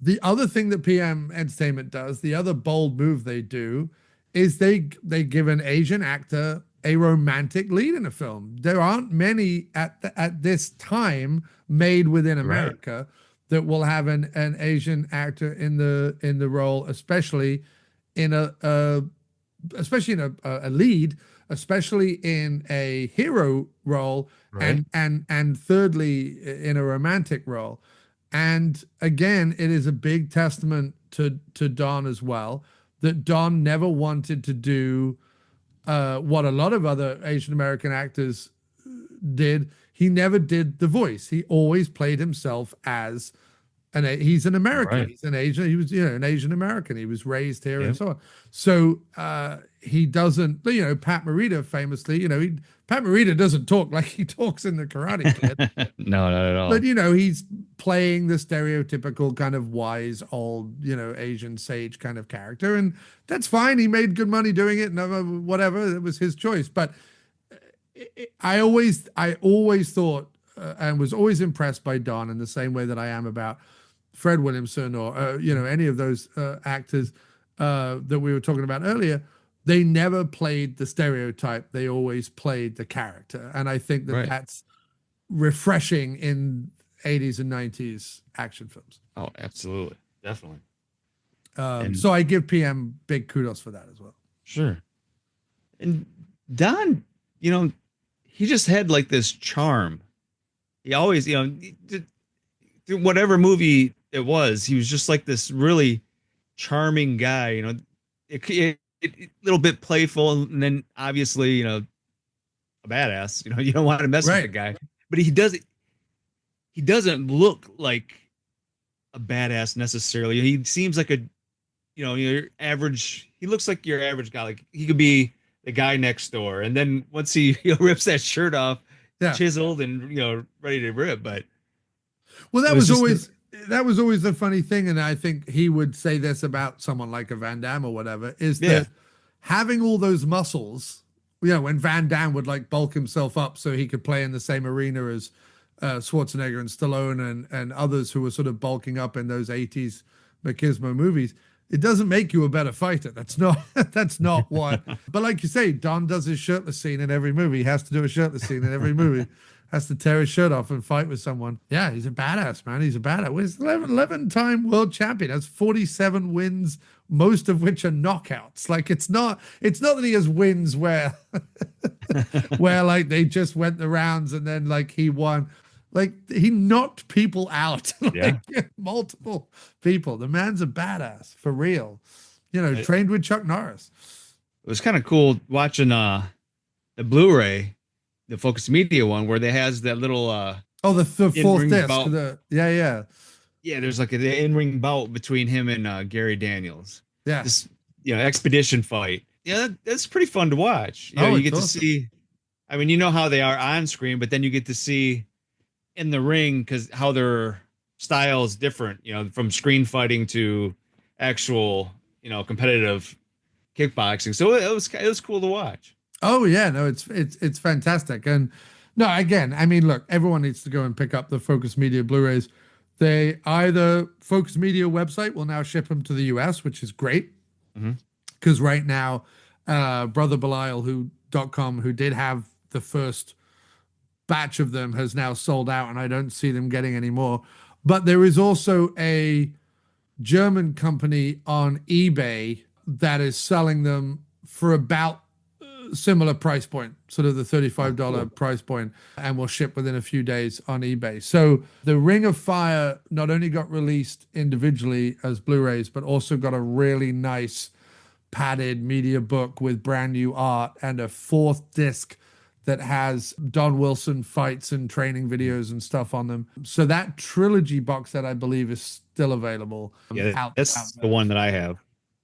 the other thing that PM Entertainment does, the other bold move they do, is they give an Asian actor a romantic lead in a film. There aren't many at this time made within America that will have an Asian actor in the role, especially in a lead, especially in a hero role, and thirdly in a romantic role. And again, it is a big testament to Don as well, that Don never wanted to do what a lot of other Asian American actors did. He never did the voice. He always played himself as he's an American. He's an Asian. He was, an Asian American. He was raised here and so on. So he doesn't, Pat Morita famously, Pat Morita doesn't talk like he talks in the Karate Kid. No, not at all. But, he's playing the stereotypical kind of wise, old, Asian sage kind of character. And that's fine. He made good money doing it. And whatever. It was his choice. But I always thought and was always impressed by Don in the same way that I am about Fred Williamson or, any of those actors that we were talking about earlier. They never played the stereotype. They always played the character. And I think that that's refreshing in 80s and 90s action films. Oh, absolutely. Definitely. So I give PM big kudos for that as well. Sure. And Don, he just had like this charm. He always, through whatever movie it was, he was just like this really charming guy, a little bit playful, and then obviously, a badass. You don't want to mess with the guy, but he doesn't look like a badass necessarily. He seems like your average. He looks like your average guy. Like he could be the guy next door, and then once he rips that shirt off, chiseled and ready to rip. But that was always the funny thing, and I think he would say this about someone like a Van Damme or whatever, is that having all those muscles, when Van Damme would like bulk himself up so he could play in the same arena as Schwarzenegger and Stallone and others who were sort of bulking up in those 80s machismo movies, it doesn't make you a better fighter. That's not what. But like you say, Don does his shirtless scene in every movie. He has to do a shirtless scene in every movie. Has to tear his shirt off and fight with someone. Yeah, he's a badass, man. He's a badass. He's 11-time world champion. Has 47 wins, most of which are knockouts. Like it's not that he has wins where like they just went the rounds and then like he won. Like he knocked people out, multiple people. The man's a badass for real. Trained with Chuck Norris. It was kind of cool watching the Blu-ray, the Focus Media one, where they has that little the fourth disc. yeah, there's like an in-ring bout between him and Gary Daniels. Yeah. This, expedition fight. Yeah, that's pretty fun to watch. You It's get to awesome. see. I mean, you know how they are on screen, but then you get to see in the ring because how their style is different. From screen fighting to actual, competitive kickboxing. So it was cool to watch. Oh yeah, no, it's fantastic. And no, again, I mean, look, everyone needs to go and pick up the Focus Media Blu-rays. They either Focus Media website will now ship them to the US, which is great. Mhm. Because right now, Brother Belial, who.com, who did have the first batch of them, has now sold out, and I don't see them getting any more. But there is also a German company on eBay that is selling them for about similar price point, sort of the $35 price point, and will ship within a few days on eBay. So the Ring of Fire not only got released individually as Blu-rays, but also got a really nice padded media book with brand new art and a fourth disc that has Don Wilson fights and training videos and stuff on them. So that trilogy box set, I believe, is still available. Yeah, that's the one that I have.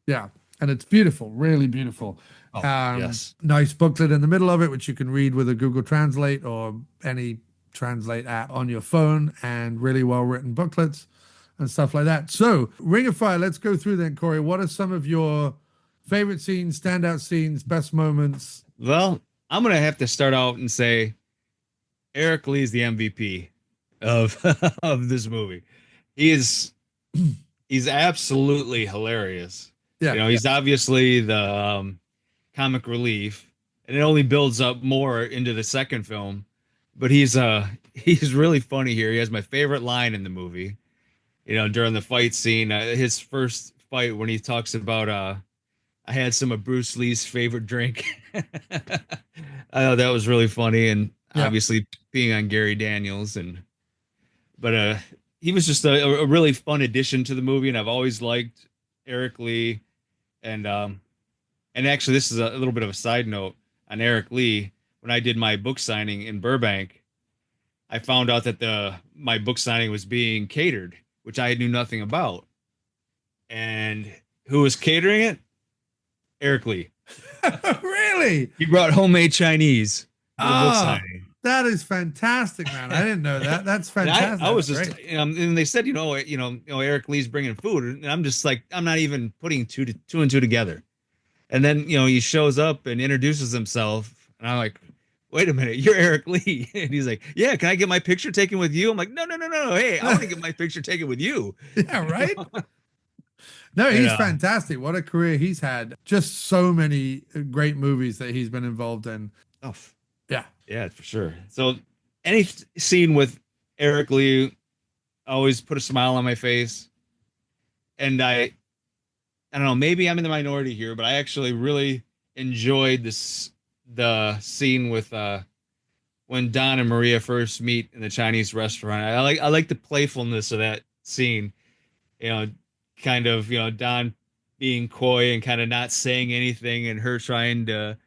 Yeah, and it's beautiful, really beautiful. Oh, yes. Nice booklet in the middle of it, which you can read with a Google Translate or any translate app on your phone, and really well written booklets and stuff like that. So, Ring of Fire, let's go through then, Corey. What are some of your favorite scenes, standout scenes, best moments? Well, I'm gonna have to start out and say Eric Lee is the MVP of of this movie. He's absolutely hilarious. Yeah, He's obviously the comic relief, and it only builds up more into the second film. But he's really funny here. He has my favorite line in the movie. During the fight scene, his first fight when he talks about I had some of Bruce Lee's favorite drink. I thought that was really funny, and obviously being on Gary Daniels, but he was just a really fun addition to the movie, and I've always liked Eric Lee, and actually this is a little bit of a side note on Eric Lee. When I did my book signing in Burbank, I found out that my book signing was being catered, which I knew nothing about, and who was catering it? Eric Lee. Really? He brought homemade Chinese for the book signing. That is fantastic, man. I didn't know that. That's fantastic. I was just, and they said, Eric Lee's bringing food, and I'm just like, I'm not even putting two and two together. And then, he shows up and introduces himself, and I'm like, wait a minute, you're Eric Lee. And he's like, yeah, can I get my picture taken with you? I'm like, no. Hey, I want to get my picture taken with you. Yeah, right? No, he's fantastic. What a career he's had. Just so many great movies that he's been involved in. Oh, yeah. Yeah, for sure. So any scene with Eric Lee always put a smile on my face. And I don't know, maybe I'm in the minority here, but I actually really enjoyed the scene with when Don and Maria first meet in the Chinese restaurant. I like the playfulness of that scene. Kind of, Don being coy and kind of not saying anything, and her trying to,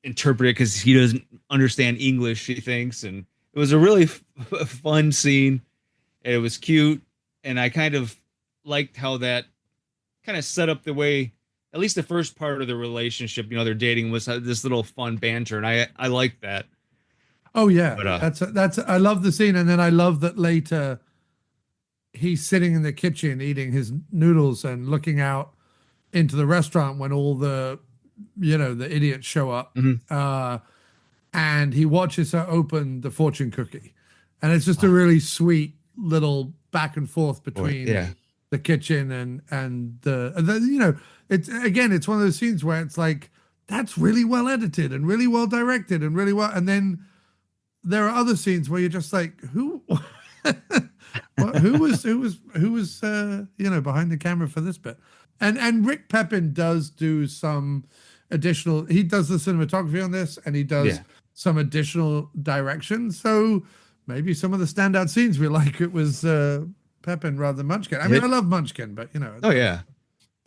interpret it because he doesn't understand English, she thinks. And it was a really fun scene. And it was cute. And I kind of liked how that kind of set up the way, at least the first part of the relationship, they're dating, was this little fun banter. And I like that. Oh yeah. But, I love the scene. And then I love that later he's sitting in the kitchen eating his noodles and looking out into the restaurant when all the idiots show up. Mm-hmm. And he watches her open the fortune cookie, and it's just a really sweet little back and forth between the kitchen and the it's one of those scenes where it's like, that's really well edited and really well directed and really well, and then there are other scenes where you're just like, who who was behind the camera for this bit. And Rick Pepin does do some additional, he does the cinematography on this, and he does some additional direction. So maybe some of the standout scenes we like, it was Pepin rather than Munchkin. I mean, I love Munchkin, but Oh yeah,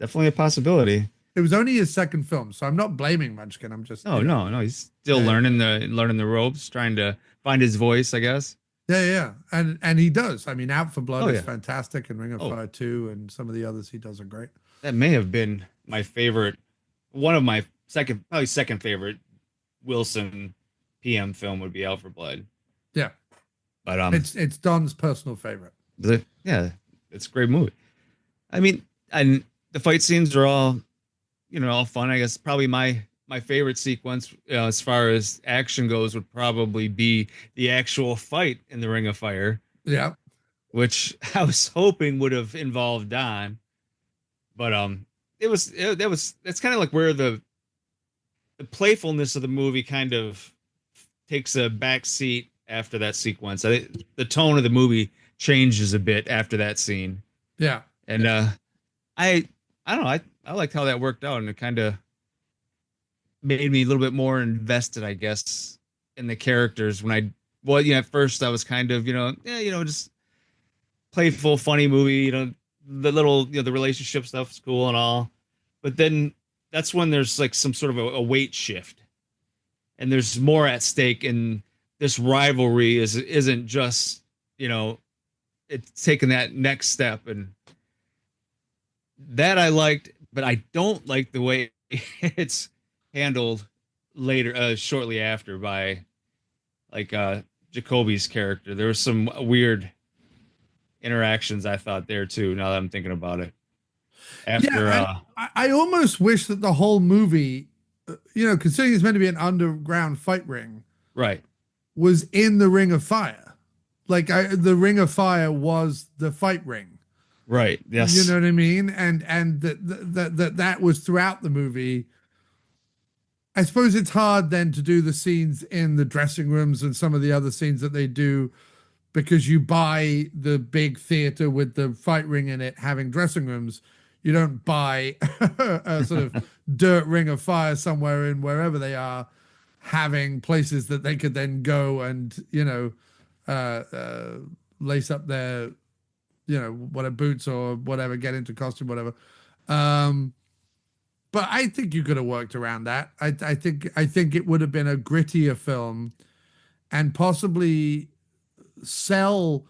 definitely a possibility. It was only his second film, so I'm not blaming Munchkin. I'm just no, he's still learning the ropes, trying to find his voice, I guess. Yeah. And he does. I mean, Out for Blood Oh, is yeah. fantastic, and Ring of Oh. Fire 2, and some of the others he does are great. That may have been my favorite, one of my probably second favorite Wilson PM film would be Out for Blood. Yeah. But it's Don's personal favorite. Yeah, it's a great movie. I mean, and the fight scenes are all, all fun. I guess probably my favorite sequence, as far as action goes, would probably be the actual fight in the Ring of Fire. Yeah. Which I was hoping would have involved Don, but that's kind of like where the playfulness of the movie kind of takes a back seat after that sequence. The tone of the movie changes a bit after that scene. Yeah. And I don't know, I liked how that worked out, and it kind of made me a little bit more invested, I guess, in the characters at first I was kind of, just playful, funny movie, the little, the relationship stuff is cool and all. But then that's when there's like some sort of a weight shift, and there's more at stake, and this rivalry isn't just, it's taking that next step, and that I liked, but I don't like the way it's handled later, shortly after, by like Jacoby's character. There was some weird interactions I thought there too, now that I'm thinking about it. I almost wish that the whole movie, considering it's meant to be an underground fight ring, right, was in the Ring of Fire. Like the Ring of Fire was the fight ring. Right. Yes. You know what I mean? And that was throughout the movie. I suppose it's hard then to do the scenes in the dressing rooms and some of the other scenes that they do, because you buy the big theater with the fight ring in it having dressing rooms. You don't buy a sort of dirt Ring of Fire somewhere in wherever they are, having places that they could then go and, lace up their, whatever boots or whatever, get into costume, whatever. But I think you could have worked around that. I think it would have been a grittier film, and possibly sell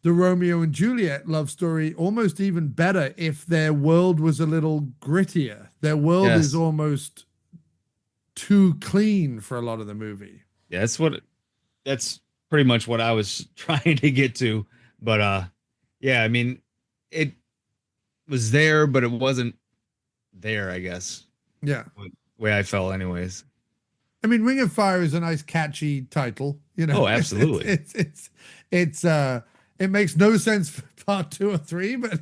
the Romeo and Juliet love story almost even better if their world was a little grittier. Their world is almost too clean for a lot of the movie. Yeah, that's pretty much what I was trying to get to. But I mean, it was there, but it wasn't there, I guess. Yeah. The way I felt anyways. I mean, Ring of Fire is a nice catchy title, Oh, absolutely. It makes no sense for part 2 or 3, but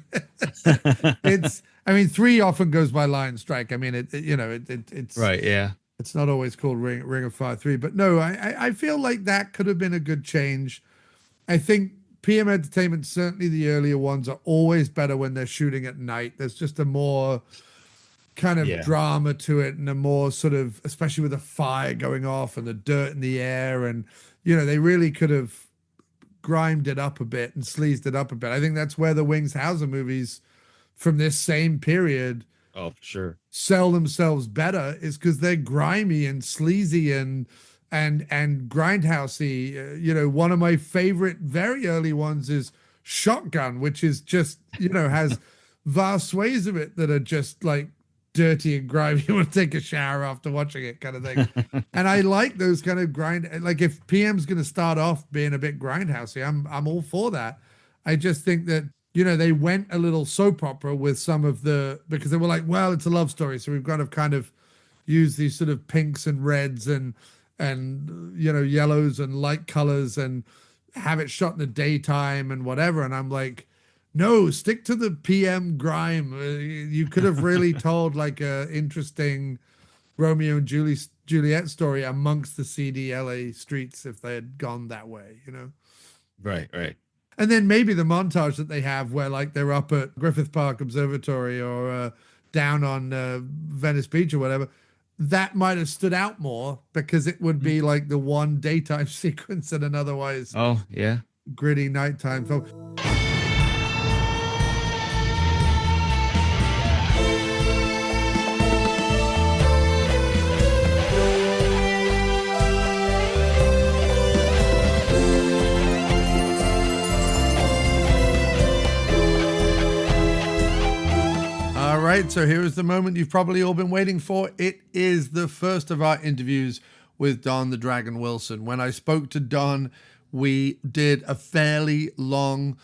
I mean, 3 often goes by line strike. I mean, it's right. Yeah. It's not always called Ring of Fire 3, but no, I feel like that could have been a good change. I think PM Entertainment, certainly the earlier ones, are always better when they're shooting at night. There's just a more kind of drama to it, and a more sort of, especially with the fire going off and the dirt in the air, and they really could have grimed it up a bit and sleazed it up a bit. I think that's where the Wings Hauser movies from this same period, oh, for sure, sell themselves better, is because they're grimy and sleazy and grindhousey. One of my favorite very early ones is Shotgun, which is just, has vast swathes of it that are just like dirty and grimy. You want to take a shower after watching it, kind of thing. And I like those kind of like if PM's going to start off being a bit grindhousey, I'm all for that. I just think that, they went a little soap opera with some of because they were like, well, it's a love story, so we've got to kind of use these sort of pinks and reds and yellows and light colors and have it shot in the daytime and whatever. And I'm like, no, stick to the PM grime. You could have really told like a interesting Romeo and Juliet story amongst the seedy LA streets if they had gone that way, Right. And then maybe the montage that they have where like they're up at Griffith Park Observatory or down on Venice Beach or whatever, that might have stood out more, because it would be like the one daytime sequence in an otherwise gritty nighttime film. right, so here is the moment you've probably all been waiting for. It is the first of our interviews with Don the Dragon Wilson. When I spoke to Don, we did a fairly long,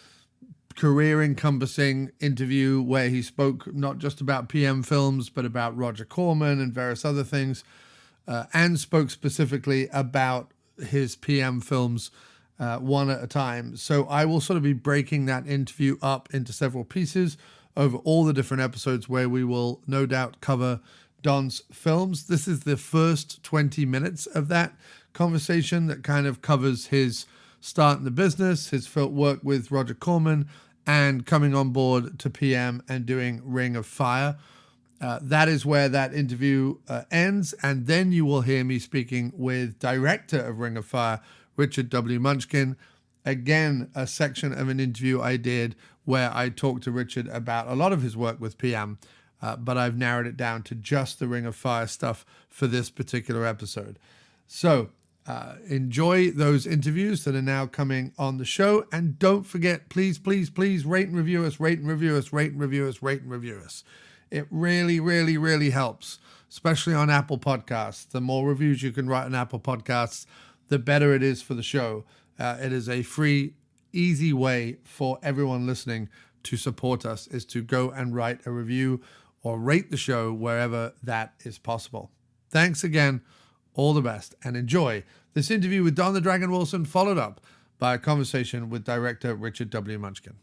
career-encompassing interview where he spoke not just about PM films, but about Roger Corman and various other things, and spoke specifically about his PM films one at a time. So I will sort of be breaking that interview up into several pieces over all the different episodes where we will no doubt cover Don's films. This is the first 20 minutes of that conversation that kind of covers his start in the business, his work with Roger Corman, and coming on board to PM and doing Ring of Fire. That is where that interview ends. And then you will hear me speaking with director of Ring of Fire, Richard W. Munchkin. Again, a section of an interview I did where I talked to Richard about a lot of his work with PM, but I've narrowed it down to just the Ring of Fire stuff for this particular episode. So enjoy those interviews that are now coming on the show. And don't forget, please, please, please rate and review us, rate and review us, rate and review us, rate and review us. It really, really, really helps, especially on Apple Podcasts. The more reviews you can write on Apple Podcasts, the better it is for the show. It is a free, easy way for everyone listening to support us, is to go and write a review or rate the show wherever that is possible. Thanks again. All the best, and enjoy this interview with Don the Dragon Wilson, followed up by a conversation with director Richard W. Munchkin.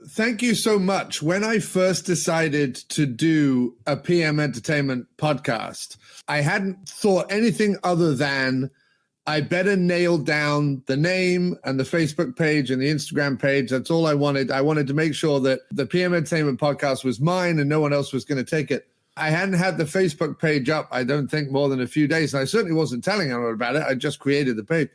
Thank you so much. When I first decided to do a PM Entertainment podcast, I hadn't thought anything other than I better nail down the name and the Facebook page and the Instagram page. That's all I wanted. I wanted to make sure that the PM Entertainment podcast was mine and no one else was going to take it. I hadn't had the Facebook page up, I don't think, more than a few days. And I certainly wasn't telling anyone about it. I just created the page.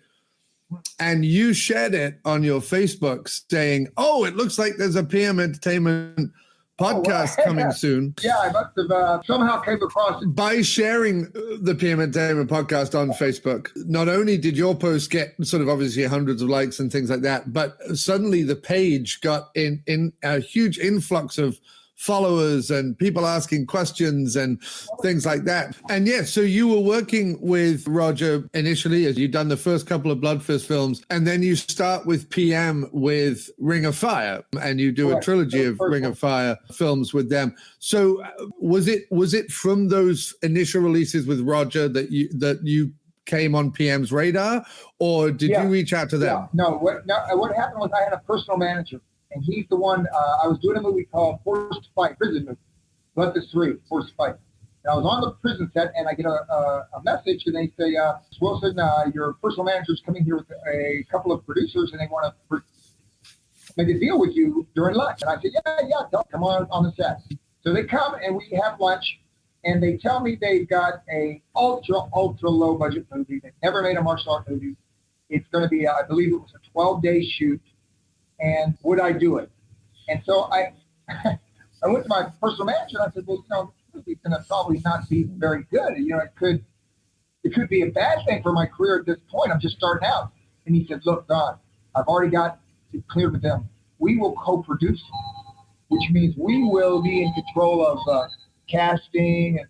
And you shared it on your Facebook saying, oh, it looks like there's a PM Entertainment podcast coming soon. Yeah, I must have somehow came across it. By sharing the PM Entertainment podcast on Facebook, not only did your post get sort of obviously hundreds of likes and things like that, but suddenly the page got in a huge influx of followers and people asking questions and things like that. And yes, so you were working with Roger initially as you'd done the first couple of Blood Fist films, and then you start with PM with Ring of Fire, and you do a trilogy of Ring of Fire films with them. So was it from those initial releases with Roger that you came on PM's radar, or did you reach out to them? No, what happened was I had a personal manager. And he's the one, I was doing a movie called Forced Fight, prison movie, Blood Fist 3, Forced Fight. And I was on the prison set, and I get a message, and they say, Wilson, your personal manager's coming here with a couple of producers, and they want to make a deal with you during lunch. And I said, yeah, come on the set. So they come, and we have lunch, and they tell me they've got a ultra low budget movie. They've never made a martial art movie. It's going to be, I believe it was a 12-day shoot. And would I do it? And so I went to my personal manager and I said, well, this movie's going to probably not be very good. It could be a bad thing for my career at this point. I'm just starting out. And he said, look, Don, I've already got it cleared with them. We will co-produce, which means we will be in control of casting. And,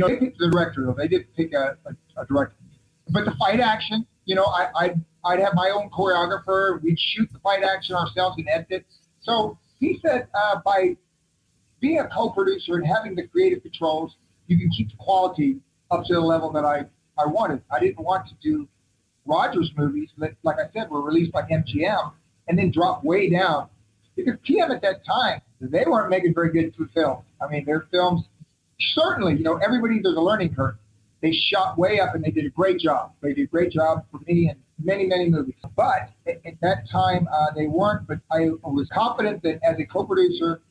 they picked the director, though. They did pick a director. But the fight action, I'd have my own choreographer. We'd shoot the fight action ourselves and edit it. So he said, by being a co-producer and having the creative controls, you can keep the quality up to the level that I wanted. I didn't want to do Roger's movies that, like I said, were released by MGM and then drop way down. Because PM at that time, they weren't making very good films. I mean, their films, certainly, there's a learning curve. They shot way up and they did a great job. They did a great job for me and many, many movies. But at that time, they weren't. But I was confident that as a co-producer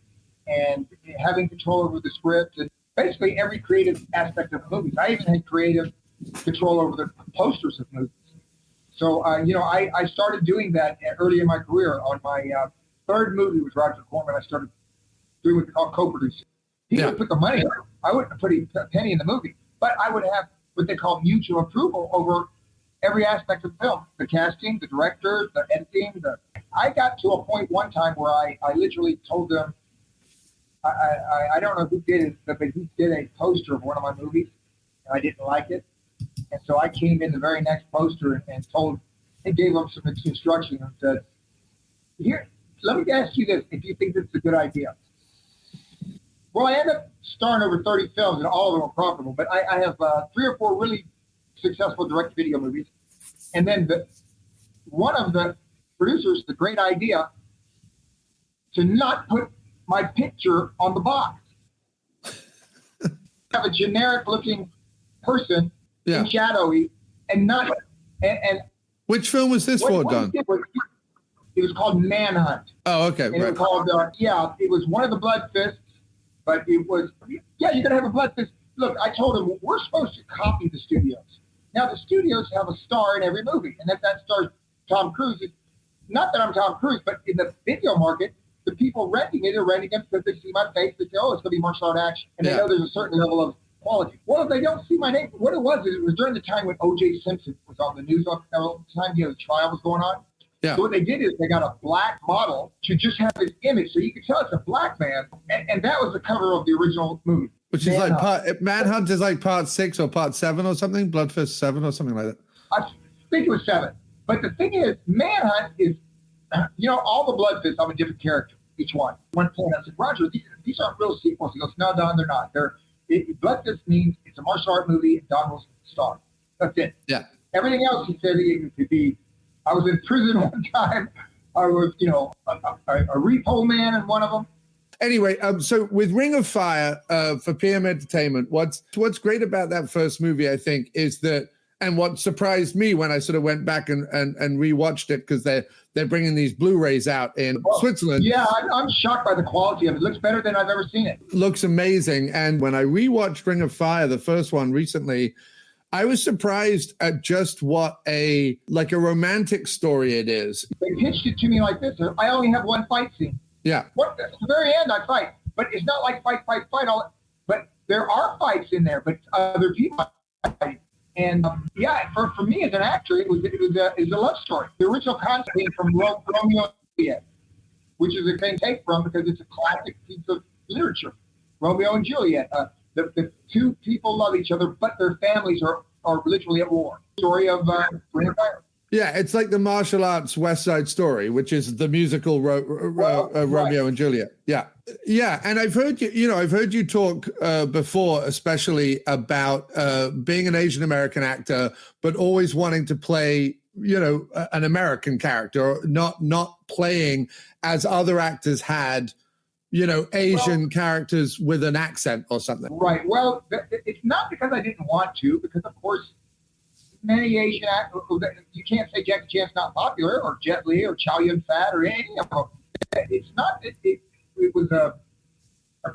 and having control over the script and basically every creative aspect of movies, I even had creative control over the posters of movies. So, I started doing that early in my career. On my third movie with Roger Corman, I started doing what they call co-producing. He would put the money up. I wouldn't put a penny in the movie. But I would have what they call mutual approval over every aspect of the film, the casting, the director, the editing. I got to a point one time where I literally told them, I don't know who did it, but he did a poster of one of my movies, and I didn't like it. And so I came in the very next poster and gave him some instructions and said, here, let me ask you this, if you think this is a good idea. Well, I ended up starring over 30 films, and all of them are profitable, but I have 3 or 4 really successful direct-to-video movies. And then one of the producers, the great idea to not put my picture on the box. Have a generic-looking person, in shadowy, and not. And which film was this for, Don? It was called Manhunt. Oh, okay. And it was called, it was one of the Blood Fists, but it was, you're going to have a Blood Fist. Look, I told him, we're supposed to copy the studios. Now, the studios have a star in every movie, and if that star's Tom Cruise, not that I'm Tom Cruise, but in the video market, the people renting it are renting it because they see my face, they say, oh, it's going to be martial art action, and they know there's a certain level of quality. Well, if they don't see my name, what it was during the time when O.J. Simpson was on the news all the time, the trial was going on. Yeah. So what they did is they got a black model to just have his image, so you could tell it's a black man, and that was the cover of the original movie. Which is Manhunt is like part 6 or part 7 or something, Blood Fist 7 or something like that. I think it was 7. But the thing is, Manhunt is, all the Blood Fists have a different character, each one. One point I said, Roger, these aren't real sequels. He goes, no, Don, they're not. Blood Fist means it's a martial art movie, and Don was the star. That's it. Yeah. Everything else, he said, it could be. I was in prison one time. I was, a repo man in one of them. Anyway, so with Ring of Fire for PM Entertainment, what's great about that first movie, I think, is that, and what surprised me when I sort of went back and rewatched it, because they're bringing these Blu-rays out in Switzerland. Yeah, I'm shocked by the quality of it. It looks better than I've ever seen it. Looks amazing. And when I rewatched Ring of Fire, the first one recently, I was surprised at just what a romantic story it is. They pitched it to me like this. I only have one fight scene. Yeah. At the very end, I fight. But it's not like fight. But there are fights in there, but other people fight. And for me as an actor, it was a love story. The original concept came from Romeo and Juliet, which is a thing take from because it's a classic piece of literature. Romeo and Juliet. The two people love each other, but their families are literally at war. Story of Ring of Fire. Yeah, it's like the martial arts West Side Story, which is the musical Romeo and Juliet. Yeah, yeah, and I've heard you talk before, especially about being an Asian American actor, but always wanting to play, an American character, not playing as other actors had. Asian characters with an accent or something. Right. Well, it's not because I didn't want to, because of course, many Asian actors, you can't say Jackie Chan's not popular, or Jet Li, or Chow Yun-fat, or any of them. It's not, it was a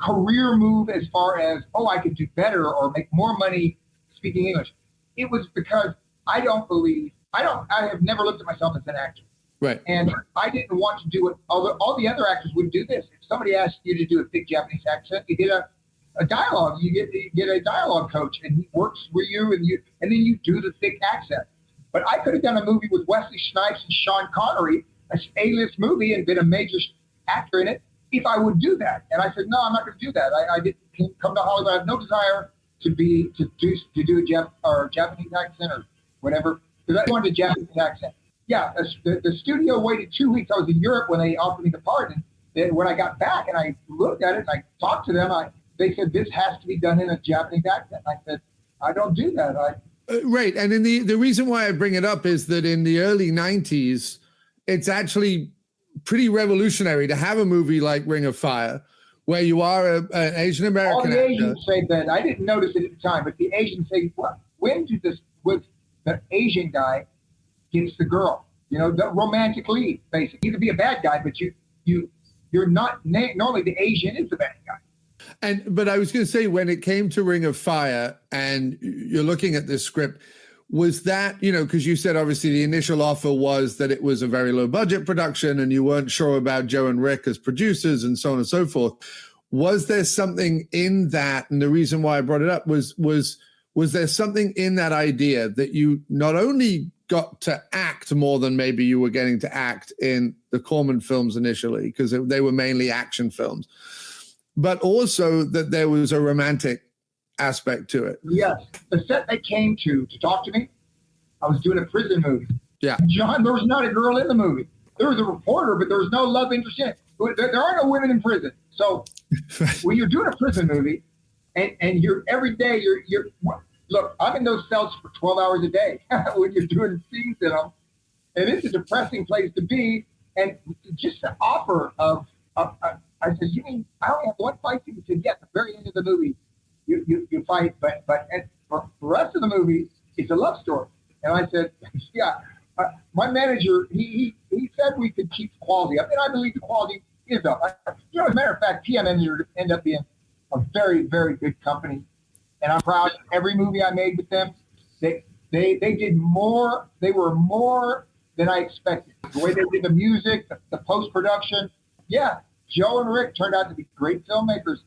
career move as far as, I could do better or make more money speaking English. It was because I have never looked at myself as an actor. Right. And I didn't want to do what all the other actors would do this. If somebody asked you to do a thick Japanese accent, you get a dialogue. You get a dialogue coach, and he works with you, and then you do the thick accent. But I could have done a movie with Wesley Snipes and Sean Connery, an A-list movie, and been a major actor in it if I would do that. And I said, no, I'm not going to do that. I didn't come to Hollywood. I have no desire to do a Japanese accent or whatever, because I wanted a Japanese accent. Yeah, the studio waited 2 weeks. I was in Europe when they offered me the part. And then when I got back and I looked at it and I talked to them, they said, this has to be done in a Japanese accent. I said, I don't do that. Right. And in the reason why I bring it up is that in the early 90s, it's actually pretty revolutionary to have a movie like Ring of Fire, where you are an Asian American actor. All the Asians say that. I didn't notice it at the time, but the Asians say, when did the Asian guy gets the girl, the romantic lead, basically. You could be a bad guy, but you're not normally the Asian is the bad guy. But I was going to say, when it came to Ring of Fire, and you're looking at this script, was that because you said obviously the initial offer was that it was a very low budget production, and you weren't sure about Joe and Rick as producers, and so on and so forth. Was there something in that? And the reason why I brought it up was there something in that idea that you not only got to act more than maybe you were getting to act in the Corman films initially, because they were mainly action films, but also that there was a romantic aspect to it. Yes. The set they came to talk to me, I was doing a prison movie. Yeah. John, there was not a girl in the movie. There was a reporter, but there was no love interest in it. There are no women in prison. So when you're doing a prison movie and you're every day, look, I'm in those cells for 12 hours a day when you're doing scenes in them. And it's a depressing place to be. And just the offer of I said, you mean I only have one fight scene? He said, yes, at the very end of the movie, you fight, but for the rest of the movie, it's a love story. And I said, yeah. My manager, he said we could keep quality up, and I believe the quality is up. As a matter of fact, PM ended up being a very, very good company, and I'm proud of every movie I made with them. They did more. They were more than I expected. The way they did the music, the post-production. Yeah, Joe and Rick turned out to be great filmmakers.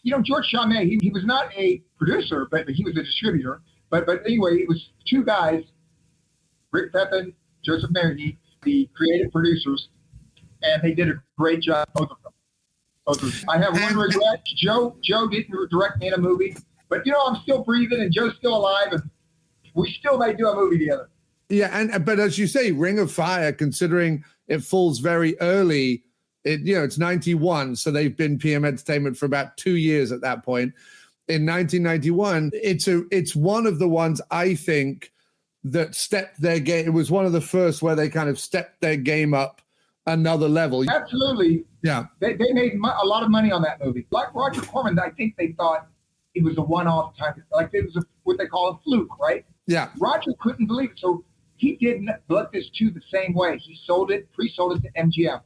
George Chamet, he was not a producer, but he was a distributor. But anyway, it was two guys, Rick Pepin, Joseph Merridy, the creative producers, and they did a great job, both of them. I have one regret. Joe didn't direct me in a movie, but I'm still breathing and Joe's still alive, and we still may do a movie together. Yeah, but as you say, Ring of Fire, considering it falls very early, it's 91, so they've been PM Entertainment for about 2 years at that point. In 1991, it's one of the ones I think that stepped their game. It was one of the first where they kind of stepped their game up another level. Absolutely. Yeah. They made a lot of money on that movie. Like Roger Corman, I think they thought it was a one-off time. Like it was what they call a fluke, right? Yeah. Roger couldn't believe it. So he did Blood This 2 the same way. He pre-sold it to MGM.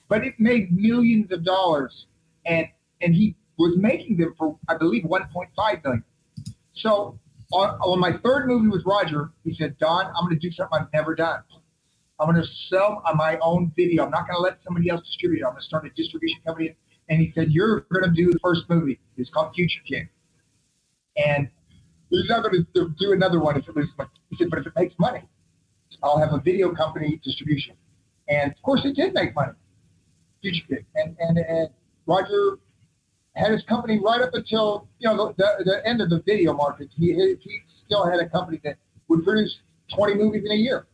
But it made millions of dollars. And he was making them for, I believe, $1.5 million. So on my third movie with Roger, he said, Don, I'm going to do something I've never done. I'm going to sell on my own video. I'm not going to let somebody else distribute it. I'm going to start a distribution company. And he said, you're going to do the first movie. It's called Future King. And he's not going to do another one if it loses money. He said, but if it makes money, I'll have a video company distribution. And of course, it did make money. Future King. And Roger had his company right up until the end of the video market. He still had a company that would produce 20 movies in a year.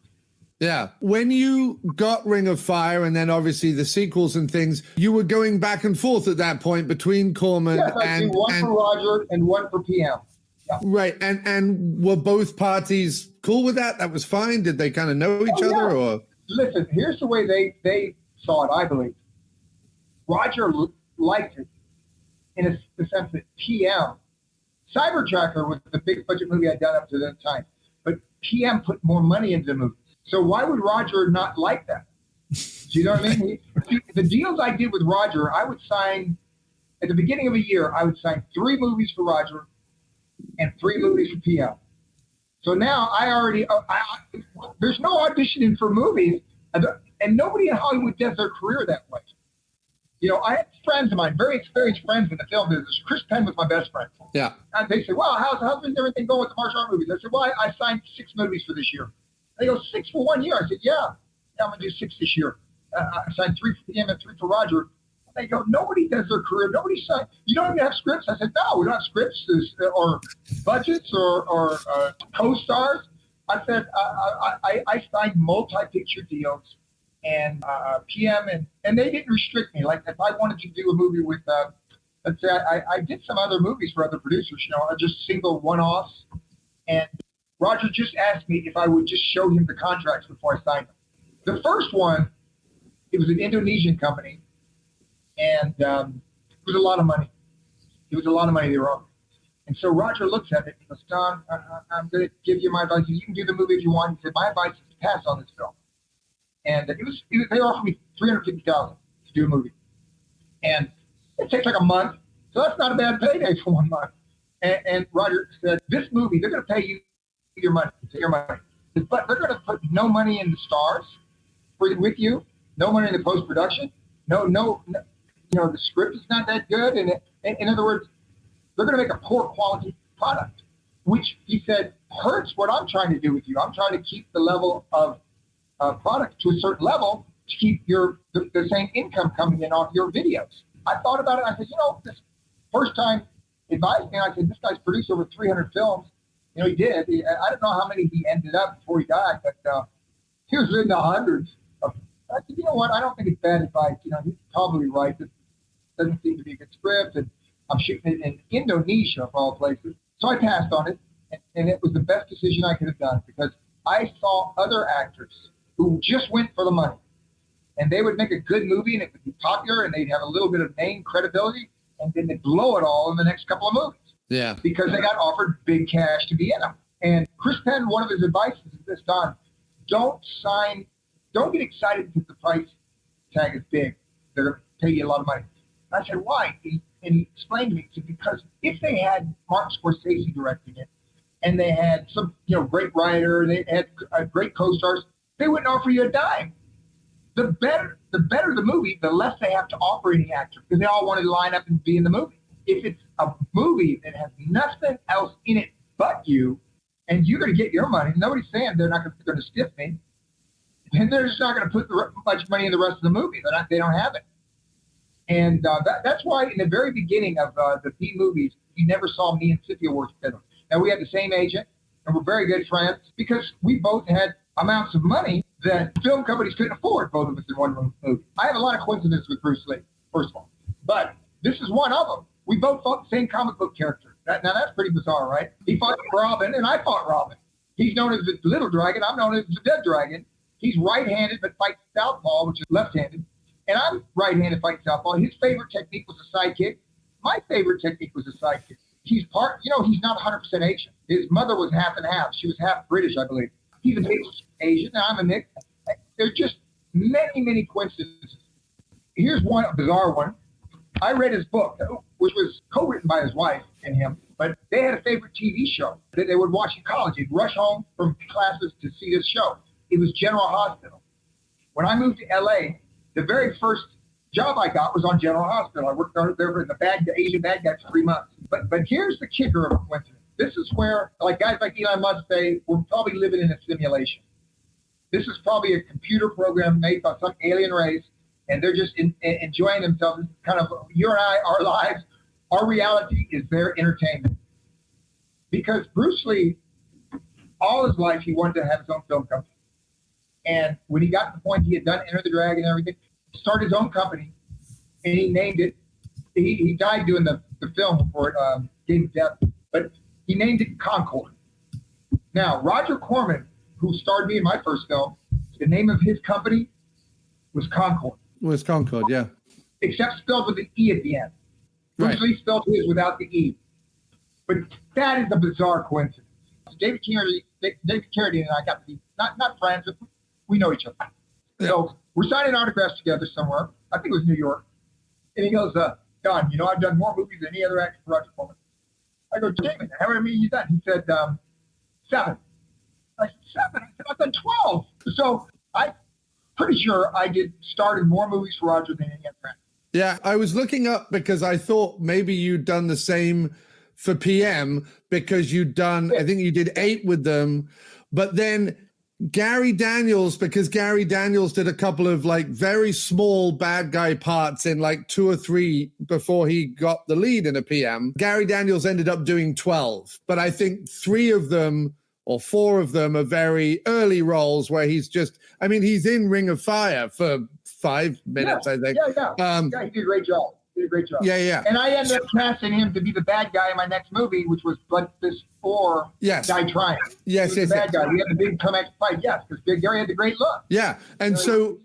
Yeah. When you got Ring of Fire and then obviously the sequels and things, you were going back and forth at that point between Corman and one for Roger and one for PM. Yeah. Right. And were both parties cool with that? That was fine. Did they kind of know each other? Or listen, here's the way they saw it, I believe. Roger liked it in the sense that PM, Cybertracker was the big budget movie I'd done up to that time, but PM put more money into the movie. So why would Roger not like that? Do you know what I mean? The deals I did with Roger, I would sign, at the beginning of a year, I would sign 3 movies for Roger and 3 movies for PM. So now there's no auditioning for movies, and nobody in Hollywood does their career that way. I had friends of mine, very experienced friends in the film business. Chris Penn was my best friend. Yeah. And they said, well, how's everything going with the martial art movies? I said, well, I signed 6 movies for this year. They go, 6 for 1 year? I said, yeah, I'm going to do 6 this year. I signed 3 for PM and 3 for Roger. They go, nobody does their career. Nobody signed. You don't even have scripts? I said, no, we don't have scripts or budgets or co-stars. I said, I signed multi-picture deals. And PM, and they didn't restrict me. Like if I wanted to do a movie with, let's say I did some other movies for other producers, just single one-offs. And Roger just asked me if I would just show him the contracts before I signed them. The first one, it was an Indonesian company, and it was a lot of money. It was a lot of money they were offering. And so Roger looks at it and goes, Don, I'm going to give you my advice. You can do the movie if you want. He said, my advice is to pass on this film. And they offered me $350,000 to do a movie. And it takes like a month. So that's not a bad payday for 1 month. And Roger said, this movie, they're going to pay you your money. But they're going to put no money in the stars with you, no money in the post-production. No, the script is not that good. And in other words, they're going to make a poor quality product, which he said hurts what I'm trying to do with you. I'm trying to keep the level of product to a certain level to keep the same income coming in off your videos. I thought about it. I said, first time advised me. I said, this guy's produced over 300 films. You know, he did. I don't know how many he ended up before he died, but he was in the hundreds. I said, you know what? I don't think it's bad advice. You know, he's probably right. This doesn't seem to be a good script, and I'm shooting it in Indonesia, of all places. So I passed on it, and it was the best decision I could have done because I saw other actors who just went for the money, and they would make a good movie, and it would be popular, and they'd have a little bit of name credibility, and then they'd blow it all in the next couple of movies. Yeah. Because they got offered big cash to be in them. And Chris Penn, one of his advices is this, Don, don't get excited because the price tag is big. They're going to pay you a lot of money. And I said, why? And he explained to me, he said, because if they had Martin Scorsese directing it, and they had some, great writer, they had great co-stars, they wouldn't offer you a dime. The better the movie, the less they have to offer any actor, because they all wanted to line up and be in the movie. If it's a movie that has nothing else in it but you, and you're going to get your money, nobody's saying they're not going to stiff me, and they're just not going to put much money in the rest of the movie. They don't have it. And that's why in the very beginning of the B movies, you never saw me and Cynthia work together. Now, we had the same agent, and we're very good friends because we both had amounts of money that film companies couldn't afford, both of us in one movie. I have a lot of coincidences with Bruce Lee, first of all. But this is one of them. We both fought the same comic book character. Now, that's pretty bizarre, right? He fought Robin, and I fought Robin. He's known as the Little Dragon. I'm known as the Dead Dragon. He's right-handed but fights southpaw, which is left-handed. And I'm right-handed fighting southpaw. His favorite technique was a sidekick. My favorite technique was a sidekick. He's he's not 100% Asian. His mother was half and half. She was half British, I believe. He's a mixed Asian, and I'm a mix. There's just many, many coincidences. Here's one bizarre one. I read his book, which was co-written by his wife and him, but they had a favorite TV show that they would watch in college. They'd rush home from classes to see this show. It was General Hospital. When I moved to LA, the very first job I got was on General Hospital. I worked there in the Asian bad guy for 3 months. But here's the kicker of a coincidence. This is where, guys like Elon Musk say, we're probably living in a simulation. This is probably a computer program made by some alien race, and they're just enjoying themselves. It's kind of you and I, our lives, our reality is their entertainment. Because Bruce Lee, all his life, he wanted to have his own film company. And when he got to the point he had done Enter the Dragon and everything, he started his own company, and he named it. He died doing the film before it gave him death, but he named it Concord. Now, Roger Corman, who starred me in my first film, the name of his company was Concord. Was Concord, yeah. Except spelled with an E at the end. Bruce Lee spelled his without the E. But that is a bizarre coincidence. David Carradine and I got to be not friends, but we know each other. Yeah. So we're signing autographs together somewhere. I think it was New York. And he goes, Don, I've done more movies than any other actor for Roger Corman. I go, David, how many have you done? He said, 7. I said, 7? I said, I've done 12. So I'm pretty sure I started more movies for Roger than any other actor. Yeah, I was looking up because I thought maybe you'd done the same for PM because I think you did 8 with them. But then Gary Daniels, because Gary Daniels did a couple of very small bad guy parts in 2 or 3 before he got the lead in a PM. Gary Daniels ended up doing 12, but I think 3 of them or 4 of them are very early roles where he's he's in Ring of Fire for 5 minutes, I think. Yeah, he did a great job. Yeah. And I ended up casting him to be the bad guy in my next movie, which was Blood Fist 4, Die Trying. Yes. The bad guy. We had the big comeback fight, yes, because Gary had the great look. Yeah, and so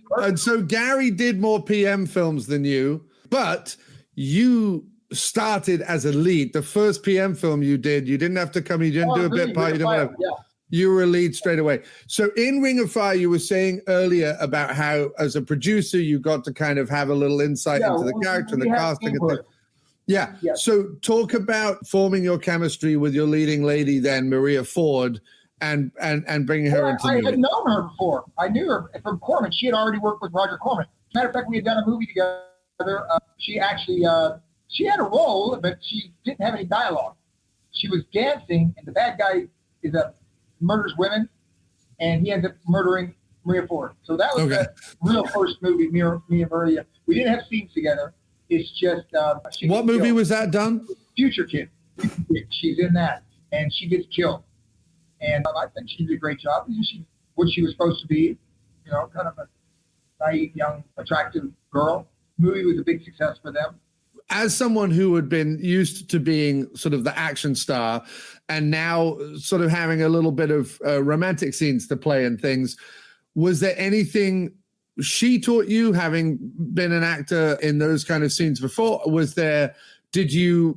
Gary did more PM films than you, but you started as a lead. The first PM film you didn't have to come, you didn't do a bit part, you didn't want to. You were a lead straight away. So in Ring of Fire, you were saying earlier about how, as a producer, you got to kind of have a little insight into the character and the casting. Yeah. So talk about forming your chemistry with your leading lady then, Maria Ford, and bringing her into the movie. I had known her before. I knew her from Corman. She had already worked with Roger Corman. Matter of fact, we had done a movie together. She actually, she had a role, but she didn't have any dialogue. She was dancing, and the bad guy murders women, and he ends up murdering Maria Ford. So that was the real first movie, me and Maria. We didn't have scenes together. It's just what movie was that done? Future Kid. She's in that, and she gets killed. And I think she did a great job. She's what she was supposed to be, kind of a naive, young, attractive girl. The movie was a big success for them. As someone who had been used to being sort of the action star and now sort of having a little bit of romantic scenes to play and things, was there anything she taught you, having been an actor in those kind of scenes before? Did you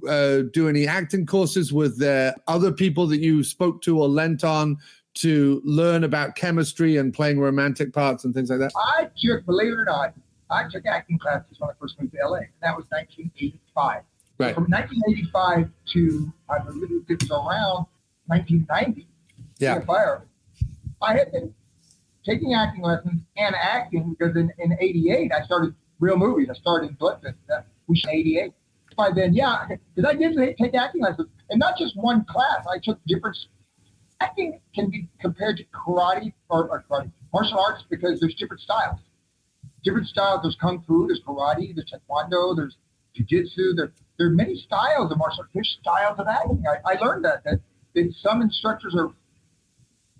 do any acting courses? Was there other people that you spoke to or lent on to learn about chemistry and playing romantic parts and things like that? I took, believe it or not, acting classes when I first moved to LA. And that was 1985. Right. From 1985 to, I believe it was around 1990, I had been taking acting lessons and acting because in 88, I started real movies. I started in Bloodfist. We shot 88. By then, because I did take acting lessons. And not just one class. I took different. Acting can be compared to karate or martial arts because there's different styles. There's kung fu, there's karate, there's taekwondo, there's jiu-jitsu. There are many styles of martial arts. There's styles of acting. I learned that some instructors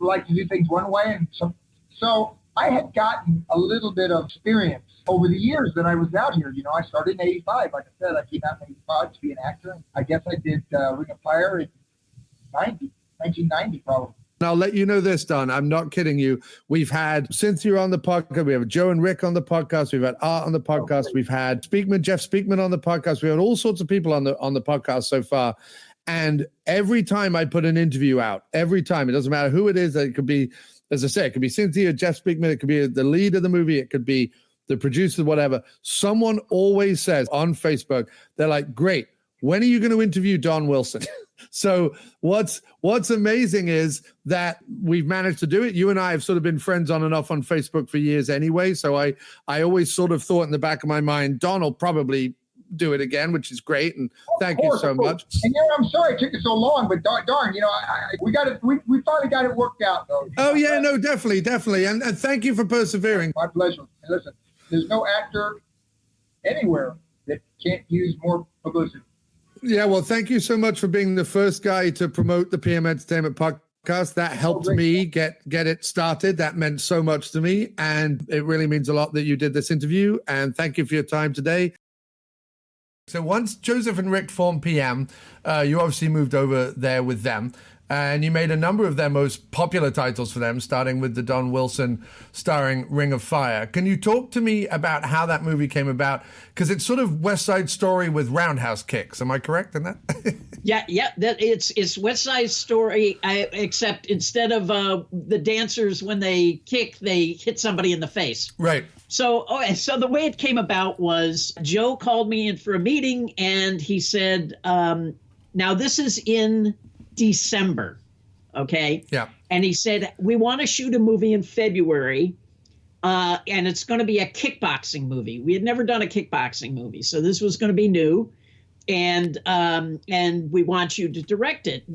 like to do things one way, and some. So I had gotten a little bit of experience over the years that I was out here. I started in 85. Like I said, I came out in 85 to be an actor. I guess I did Ring of Fire in 1990 probably. And I'll let you know this, Don. I'm not kidding you. We've had Cynthia on the podcast. We have Joe and Rick on the podcast. We've had Art on the podcast. We've had Jeff Speakman on the podcast. We had all sorts of people on the podcast so far. And every time I put an interview out, it doesn't matter who it is. It could be, as I say, it could be Cynthia, Jeff Speakman. It could be the lead of the movie. It could be the producer, whatever. Someone always says on Facebook, they're like, great, when are you going to interview Don Wilson? So what's amazing is that we've managed to do it. You and I have sort of been friends on and off on Facebook for years anyway. So I always sort of thought in the back of my mind, Don will probably do it again, which is great. And thank you so much. And I'm sorry it took it so long, but darn, we got it. We finally got it worked out though. Oh yeah, no, definitely. And thank you for persevering. My pleasure. And listen, there's no actor anywhere that can't use more publicity. Yeah, well, thank you so much for being the first guy to promote the PM Entertainment podcast. That helped me get it started. That meant so much to me, and it really means a lot that you did this interview, and thank you for your time today. So once Joseph and Rick formed PM, you obviously moved over there with them, and you made a number of their most popular titles for them, starting with the Don Wilson starring Ring of Fire. Can you talk to me about how that movie came about? Because it's sort of West Side Story with roundhouse kicks. Am I correct in that? Yeah. It's West Side Story, except instead of the dancers, when they kick, they hit somebody in the face. Right. So the way it came about was Joe called me in for a meeting, and he said, now this is in December, okay? Yeah. And he said, we want to shoot a movie in February, and it's going to be a kickboxing movie. We had never done a kickboxing movie, so this was going to be new, and we want you to direct it.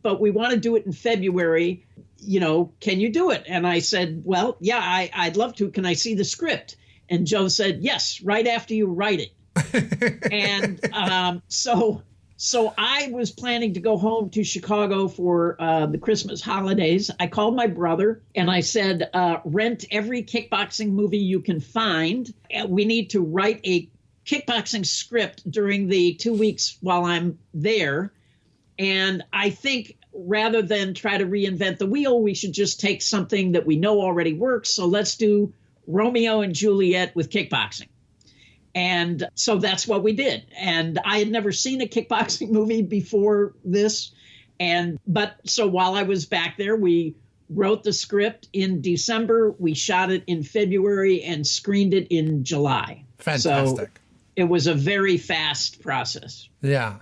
But we want to do it in February. Can you do it? And I said, well, yeah, I'd love to. Can I see the script? And Joe said, yes, right after you write it. And So I was planning to go home to Chicago for the Christmas holidays. I called my brother and I said, rent every kickboxing movie you can find. We need to write a kickboxing script during the 2 weeks while I'm there. And I think rather than try to reinvent the wheel, we should just take something that we know already works. So let's do Romeo and Juliet with kickboxing. And so that's what we did. And I had never seen a kickboxing movie before this. So while I was back there, we wrote the script in December. We shot it in February and screened it in July. Fantastic. So it was a very fast process. Yeah.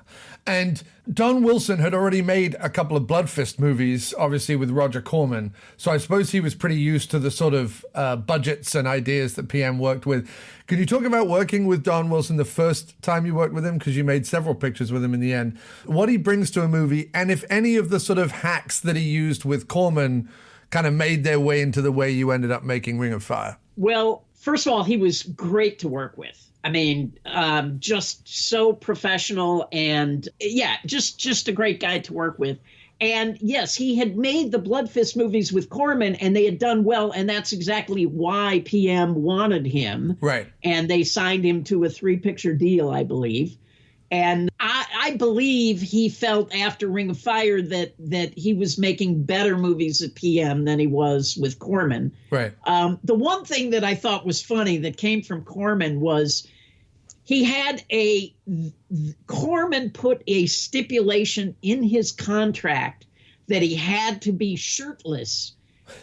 And Don Wilson had already made a couple of Bloodfist movies, obviously with Roger Corman. So I suppose he was pretty used to the sort of budgets and ideas that PM worked with. Could you talk about working with Don Wilson the first time you worked with him? Because you made several pictures with him in the end. What he brings to a movie, and if any of the sort of hacks that he used with Corman kind of made their way into the way you ended up making Ring of Fire. Well, first of all, he was great to work with. I mean, just so professional and just a great guy to work with. And yes, he had made the Blood Fist movies with Corman and they had done well. And that's exactly why PM wanted him. Right. And they signed him to a 3-picture deal, I believe. And I believe he felt after Ring of Fire that he was making better movies at PM than he was with Corman. Right. The one thing that I thought was funny that came from Corman was Corman put a stipulation in his contract that he had to be shirtless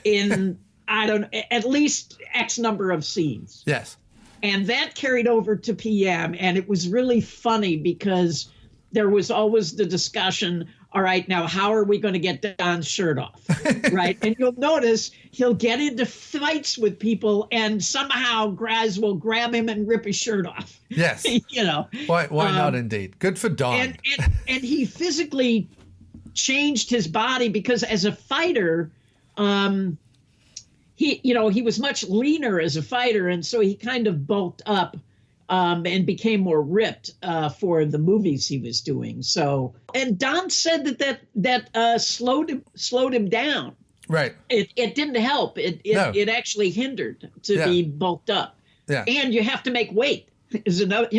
in, at least X number of scenes. Yes. And that carried over to PM. And it was really funny because there was always the discussion, all right, now how are we going to get Don's shirt off? Right. And you'll notice he'll get into fights with people and somehow Graz will grab him and rip his shirt off. Yes. You know. Why not indeed? Good for Don. And he physically changed his body because as a fighter, he was much leaner as a fighter, and so he kind of bulked up and became more ripped for the movies he was doing. So, and Don said that slowed him down. Right. It didn't help. It actually hindered to be bulked up. Yeah. And you have to make weight is another,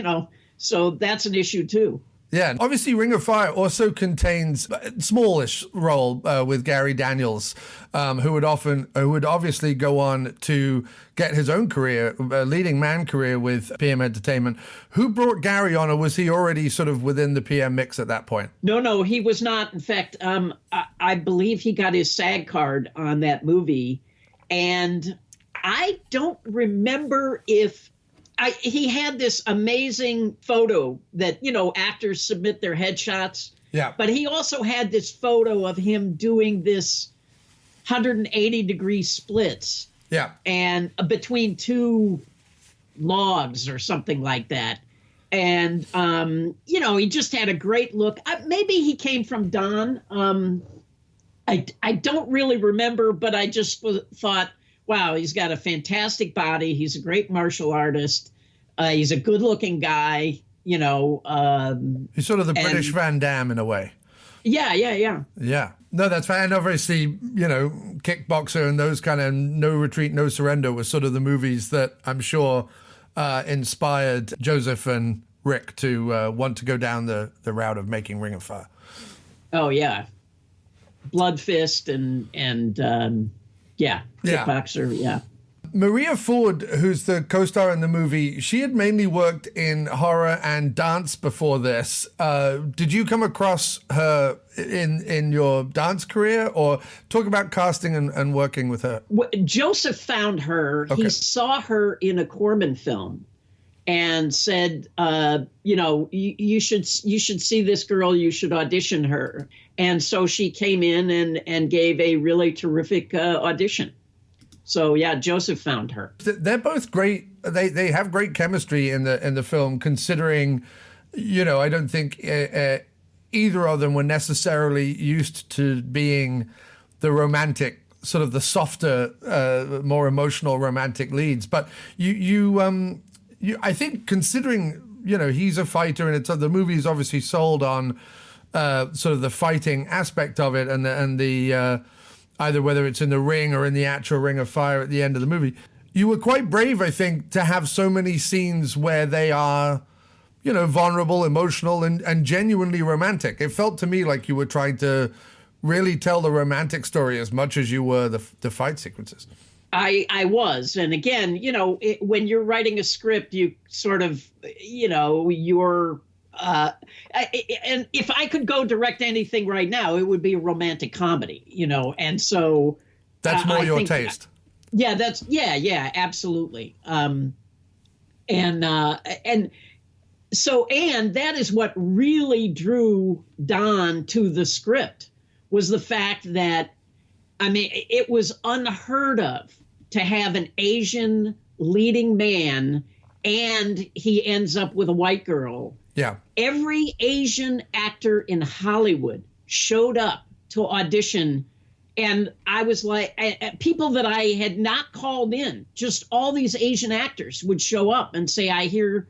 so that's an issue too. Yeah, obviously Ring of Fire also contains a smallish role with Gary Daniels, who would obviously go on to get his own career, a leading man career with PM Entertainment. Who brought Gary on, or was he already sort of within the PM mix at that point? No, he was not. In fact, I believe he got his SAG card on that movie, and I don't remember if he had this amazing photo that, actors submit their headshots. Yeah. But he also had this photo of him doing this 180-degree splits. Yeah. And between two logs or something like that. And, he just had a great look. Maybe he came from Don. I don't really remember, but I just thought, wow, he's got a fantastic body. He's a great martial artist. He's a good-looking guy, He's sort of the British Van Damme in a way. Yeah. Yeah. No, that's fine. And obviously, Kickboxer and those kind of No Retreat, No Surrender were sort of the movies that I'm sure inspired Joseph and Rick to want to go down the route of making Ring of Fire. Oh, yeah. Blood Fist and Kickboxer, yeah. Maria Ford, who's the co-star in the movie, she had mainly worked in horror and dance before this. Did you come across her in your dance career, or talk about casting and working with her? Joseph found her. Okay. He saw her in a Corman film and said, you should see this girl. You should audition her. And so she came in and gave a really terrific audition. So yeah, Joseph found her. They're both great. They have great chemistry in the film. Considering, I don't think either of them were necessarily used to being the romantic, sort of the softer, more emotional romantic leads. But I think considering he's a fighter, and the movie is obviously sold on sort of the fighting aspect of it, and the either whether it's in the ring or in the actual Ring of Fire at the end of the movie. You were quite brave, I think, to have so many scenes where they are, vulnerable, emotional, and genuinely romantic. It felt to me like you were trying to really tell the romantic story as much as you were the fight sequences. I was. And again, when you're writing a script, you sort of, you're... and if I could go direct anything right now, it would be a romantic comedy, and so that's more your taste. Yeah, absolutely. And that is what really drew Don to the script, was the fact that, it was unheard of to have an Asian leading man and he ends up with a white girl. Yeah. Every Asian actor in Hollywood showed up to audition And I was like, people that I had not called in, just all these Asian actors would show up and say, I hear,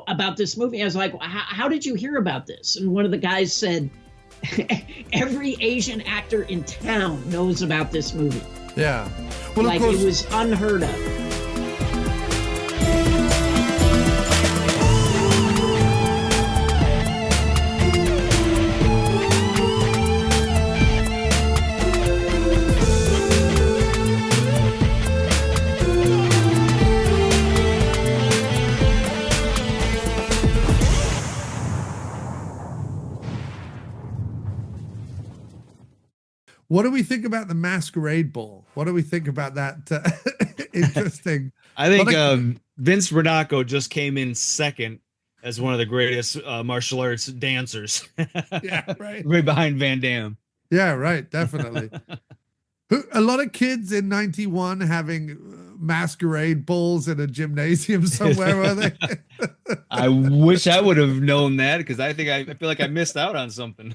about this movie. I was like, how did you hear about this? And one of the guys said, every Asian actor in town knows about this movie. Yeah. Well, like, of course, it was unheard of. what do we think about the Masquerade Ball? What do we think about that? Interesting. I think Vince Renaco just came in second as one of the greatest martial arts dancers. Yeah, right. Right behind Van Damme. Yeah, right. Definitely. A lot of kids in 91 having masquerade balls in a gymnasium somewhere, were they? I wish I would have known that, because I feel like I missed out on something.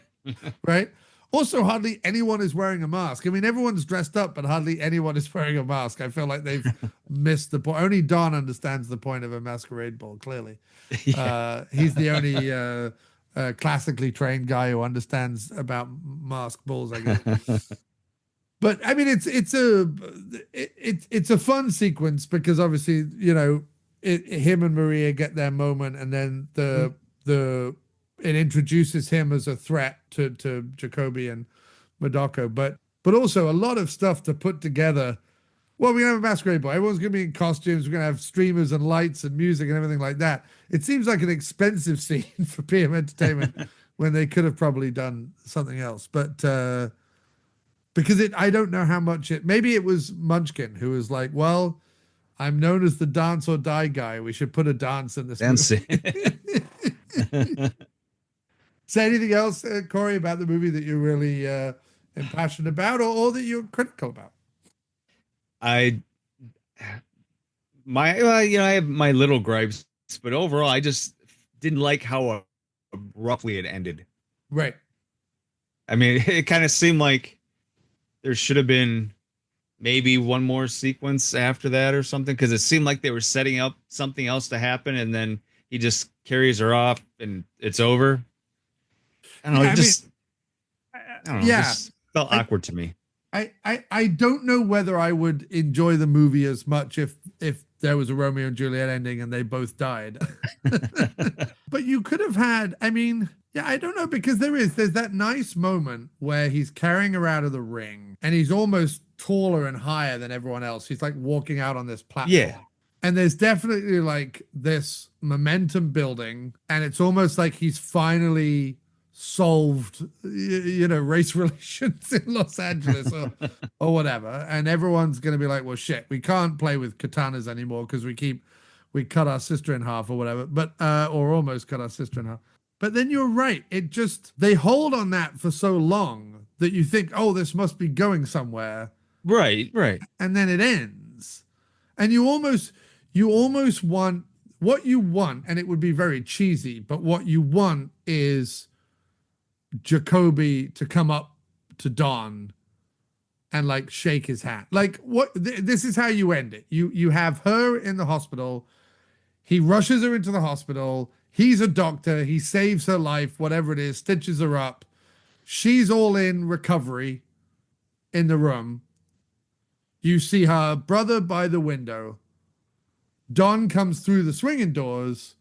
Right. Also, hardly anyone is wearing a mask. I mean, everyone's dressed up, but hardly anyone is wearing a mask. I feel like they've missed the point. Only Don understands the point of a masquerade ball, clearly. Yeah. He's the only classically trained guy who understands about mask balls, I guess. But I mean, it's a fun sequence because obviously, him and Maria get their moment, and then it introduces him as a threat to Jacoby and Madoko, but also a lot of stuff to put together. Well, we have a masquerade ball. Everyone's going to be in costumes. We're going to have streamers and lights and music and everything like that. It seems like an expensive scene for PM Entertainment when they could have probably done something else. But because I don't know how much maybe it was Munchkin who was like, well, I'm known as the dance or die guy. We should put a dance in this movie. Say anything else, Corey, about the movie that you're really impassioned about or that you're critical about? I have my little gripes, but overall, I just didn't like how abruptly it ended. Right. I mean, it kind of seemed like there should have been maybe one more sequence after that or something, because it seemed like they were setting up something else to happen, and then he just carries her off and it's over. I don't know. I don't know. Yeah. It just felt awkward to me. I don't know whether I would enjoy the movie as much if there was a Romeo and Juliet ending and they both died. But you could have had, I don't know, because there's that nice moment where he's carrying her out of the ring and he's almost taller and higher than everyone else. He's like walking out on this platform. Yeah. And there's definitely like this momentum building, and it's almost like he's finally solved, race relations in Los Angeles or whatever. And everyone's going to be like, well, shit, we can't play with katanas anymore because we cut our sister in half or whatever, but, or almost cut our sister in half. But then you're right. They hold on that for so long that you think, oh, this must be going somewhere. Right. And then it ends. And you almost want what you want, and it would be very cheesy, but what you want is Jacoby to come up to Don and like shake his hand. Like this is how you end it. You have her in the hospital. He rushes her into the hospital. He's a doctor. He saves her life, whatever it is, stitches her up. She's all in recovery in the room. You see her brother by the window. Don comes through the swinging doors.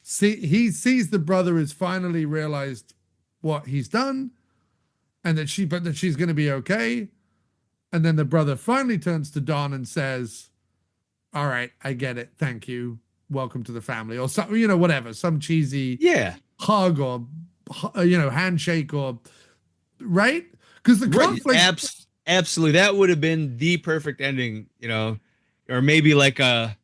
He sees the brother has finally realized what he's done, and that she's going to be okay. And then the brother finally turns to Don and says, all right, I get it. Thank you. Welcome to the family, or something, whatever, some cheesy hug or, handshake or right. Because the conflict, absolutely. That would have been the perfect ending, or maybe like a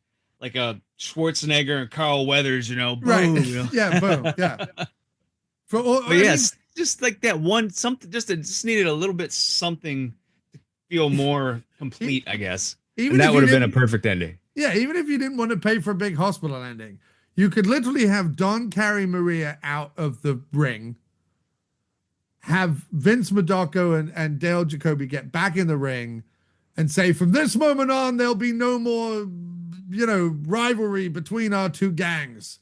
Schwarzenegger and Carl Weathers, boom, right. Yeah. Boom. Yeah. Just like that one, something, it just needed a little bit something to feel more complete, I guess. And that would have been a perfect ending. Yeah, even if you didn't want to pay for a big hospital ending, you could literally have Don carry Maria out of the ring, have Vince Madocco and Dale Jacoby get back in the ring and say, from this moment on, there'll be no more, rivalry between our two gangs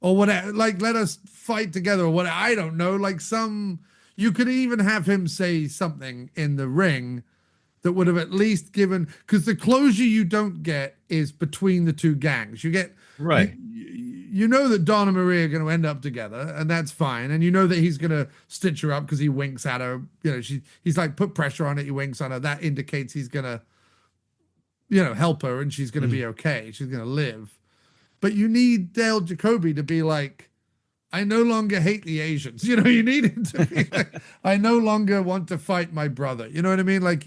or whatever. Like, let us fight together or what. I don't know. Like you could even have him say something in the ring that would have at least given, because the closure you don't get is between the two gangs. You get, right. You know that Don and Maria are going to end up together, and that's fine. And you know that he's going to stitch her up because he winks at her. He's like, put pressure on it. He winks on her. That indicates he's going to, help her, and she's going to be okay. She's going to live. But you need Dale Jacoby to be like, I no longer hate the Asians. You need him to be like, I no longer want to fight my brother. You know what I mean? Like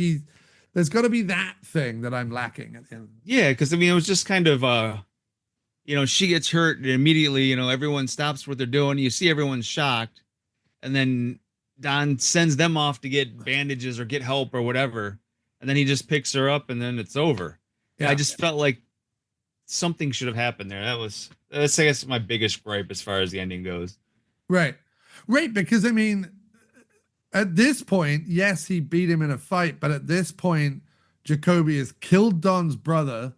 there's got to be that thing that I'm lacking at the end. Yeah, because it was just kind of she gets hurt and immediately, everyone stops what they're doing. You see everyone's shocked. And then Don sends them off to get bandages or get help or whatever. And then he just picks her up and then it's over. Yeah. I just felt like something should have happened there. That's, I guess, my biggest gripe as far as the ending goes. Right. Because, at this point, yes, he beat him in a fight. But at this point, Jacoby has killed Don's brother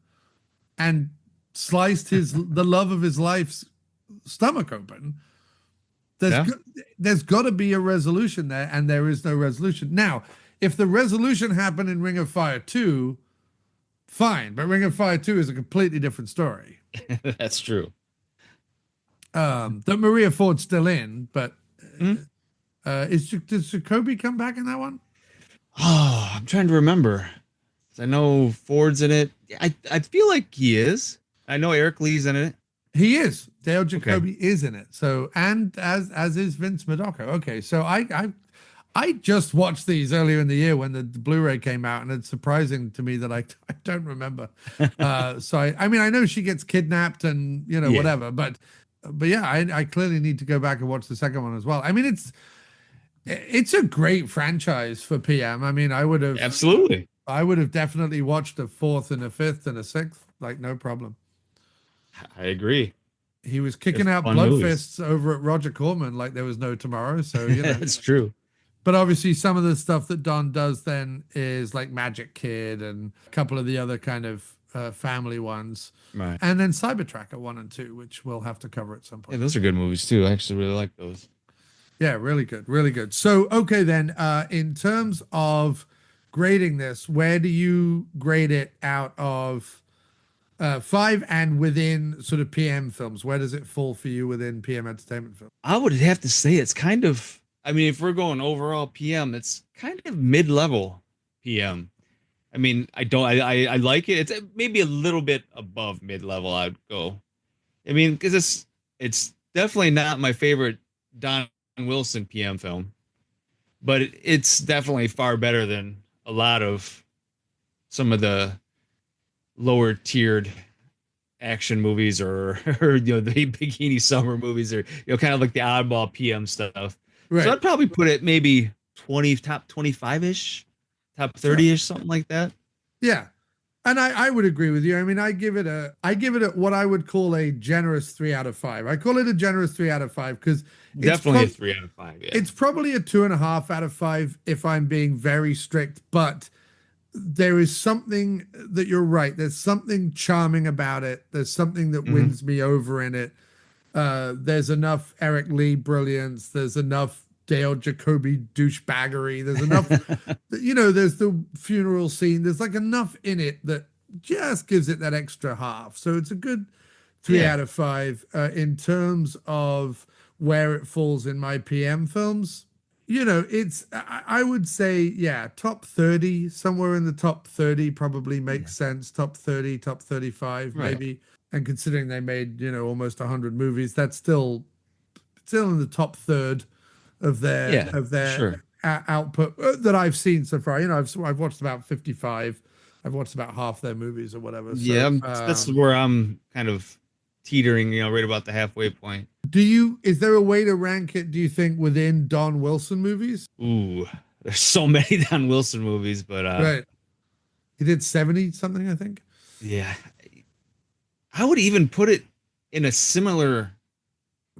and sliced the love of his life's stomach open. There's got to be a resolution there, and there is no resolution. Now, if the resolution happened in Ring of Fire 2, fine, but Ring of Fire 2 is a completely different story. That's true. That Maria Ford's still in, but does Jacoby come back in that one? Oh, I'm trying to remember. I know Ford's in it. I feel like he is. I know Eric Lee's in it. He is. Dale Jacoby is in it. So, and as is Vince Madocco. Okay, so I just watched these earlier in the year when the Blu-ray came out, and it's surprising to me that I don't remember. So I know she gets kidnapped and whatever, but yeah, I clearly need to go back and watch the second one as well. It's a great franchise for PM. I would have absolutely. I would have definitely watched a fourth and a fifth and a sixth, like no problem. I agree. He was kicking out blood fists over at Roger Corman like there was no tomorrow. So it's true. But obviously, some of the stuff that Don does then is like Magic Kid and a couple of the other kind of family ones, right? And then Cybertracker 1 and 2, which we'll have to cover at some point. Yeah, those are good movies too. I actually really like those. Yeah, really good, really good. So, okay, then in terms of grading this, where do you grade it out of 5 and within sort of PM films? Where does it fall for you within PM entertainment films? I would have to say it's kind of, if we're going overall PM, it's kind of mid-level PM. I like it. It's maybe a little bit above mid-level, I'd go. Because it's definitely not my favorite Don Wilson PM film, but it's definitely far better than a lot of some of the lower tiered action movies or the Bikini Summer movies, or kind of like the oddball PM stuff. Right. So I'd probably put it maybe top 25-ish, top 30-ish, something like that. Yeah. And I would agree with you. I give it a what I would call a generous 3 out of 5. I call it a generous 3 out of 5 because definitely a 3 out of 5. Yeah. It's probably a 2.5 out of 5 if I'm being very strict, but there is something that you're right. There's something charming about it. There's something that wins me over in it. There's enough Eric Lee brilliance. There's enough Dale Jacoby douchebaggery. There's enough, there's the funeral scene. There's like enough in it that just gives it that extra half. So it's a good 3 out of 5 in terms of where it falls in my PM films. I would say, top 30, somewhere in the top 30 probably makes sense. Top 30, top 35, maybe. And considering they made, almost 100 movies, that's still in the top third of their output that I've seen so far. I've watched about 55. I've watched about half their movies or whatever. So, that's where I'm kind of teetering, right about the halfway point. Is there a way to rank it, do you think, within Don Wilson movies? Ooh, there's so many Don Wilson movies, but right. He did 70 something, I think. Yeah. I would even put it in a similar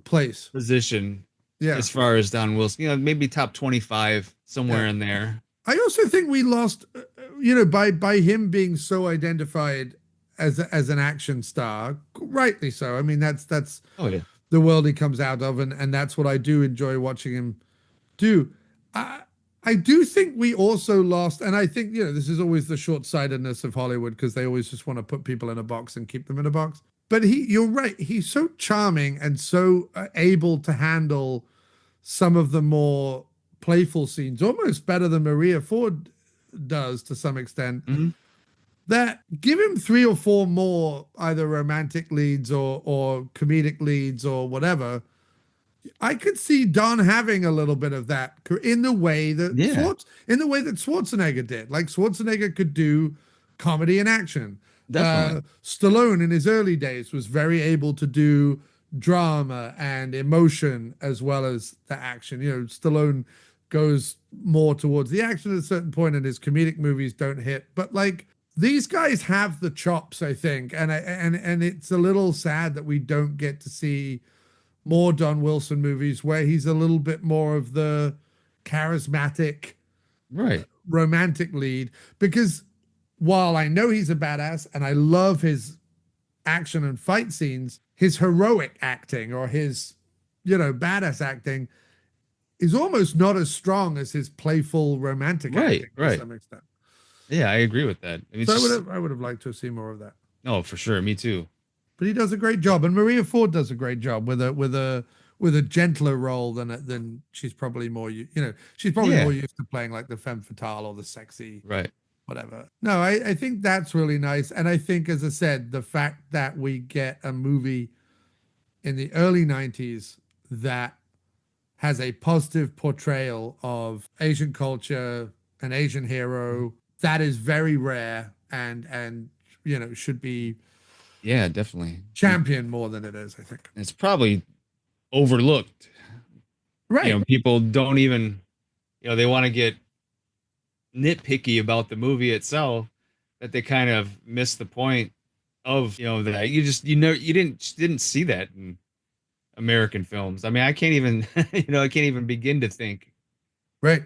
place position Yeah. as far as Don Wilson. Maybe top 25 somewhere in there. I also think we lost, by him being so identified as an action star, rightly so. I mean, that's Oh yeah. the world he comes out of, and that's what I do enjoy watching him do. I do think we also lost, and I think this is always the short-sightedness of Hollywood, because they always just want to put people in a box and keep them in a box. But you're right, he's so charming and so able to handle some of the more playful scenes, almost better than Maria Ford does to some extent. Mm-hmm. That give him 3 or 4 more either romantic leads or comedic leads or whatever. I could see Don having a little bit of that in the way that Schwarzenegger did. Like Schwarzenegger could do comedy and action. Definitely. Stallone in his early days was very able to do drama and emotion as well as the action. Stallone goes more towards the action at a certain point, and his comedic movies don't hit. But like these guys have the chops, I think, and it's a little sad that we don't get to see more Don Wilson movies where he's a little bit more of the charismatic, right, romantic lead. Because while I know he's a badass and I love his action and fight scenes, his heroic acting or his, badass acting is almost not as strong as his playful romantic acting to some extent. Yeah, I agree with that. I would have liked to see more of that. Oh, for sure. Me too. But he does a great job, and Maria Ford does a great job with a gentler role than she's probably more she's probably more used to playing like the femme fatale or the sexy whatever. No, I think that's really nice, and I think, as I said, the fact that we get a movie in the early 90s that has a positive portrayal of Asian culture, an Asian hero, that is very rare and should be definitely championed more than it is, I think. It's probably overlooked. Right. People don't even, they want to get nitpicky about the movie itself, that they kind of miss the point of, that you didn't see that in American films. I mean, I can't even, I can't even begin to think, right.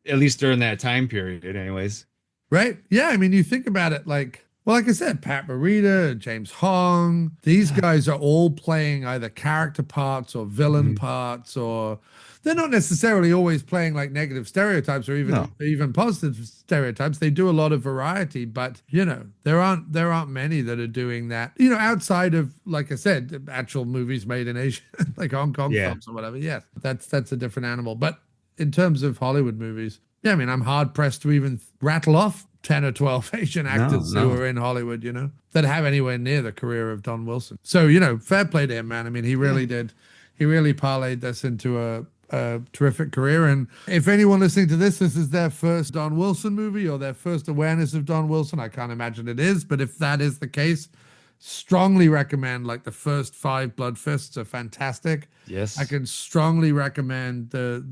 At least during that time period anyways. Right. Yeah. I mean, you think about it like I said, Pat Morita, James Hong, these guys are all playing either character parts or villain parts, or they're not necessarily always playing like negative stereotypes or even positive stereotypes. They do a lot of variety, but there aren't many that are doing that. Outside of, like I said, actual movies made in Asia, like Hong Kong films or whatever. Yes, that's a different animal. But in terms of Hollywood movies, I mean, I'm hard pressed to even rattle off 10 or 12 Asian actors who are in Hollywood, that have anywhere near the career of Don Wilson. So, fair play to him, man. I mean, he really did. He really parlayed this into a terrific career. And if anyone listening to this is their first Don Wilson movie or their first awareness of Don Wilson, I can't imagine it is. But if that is the case, strongly recommend, like, the first 5 Blood Fists are fantastic. Yes. I can strongly recommend the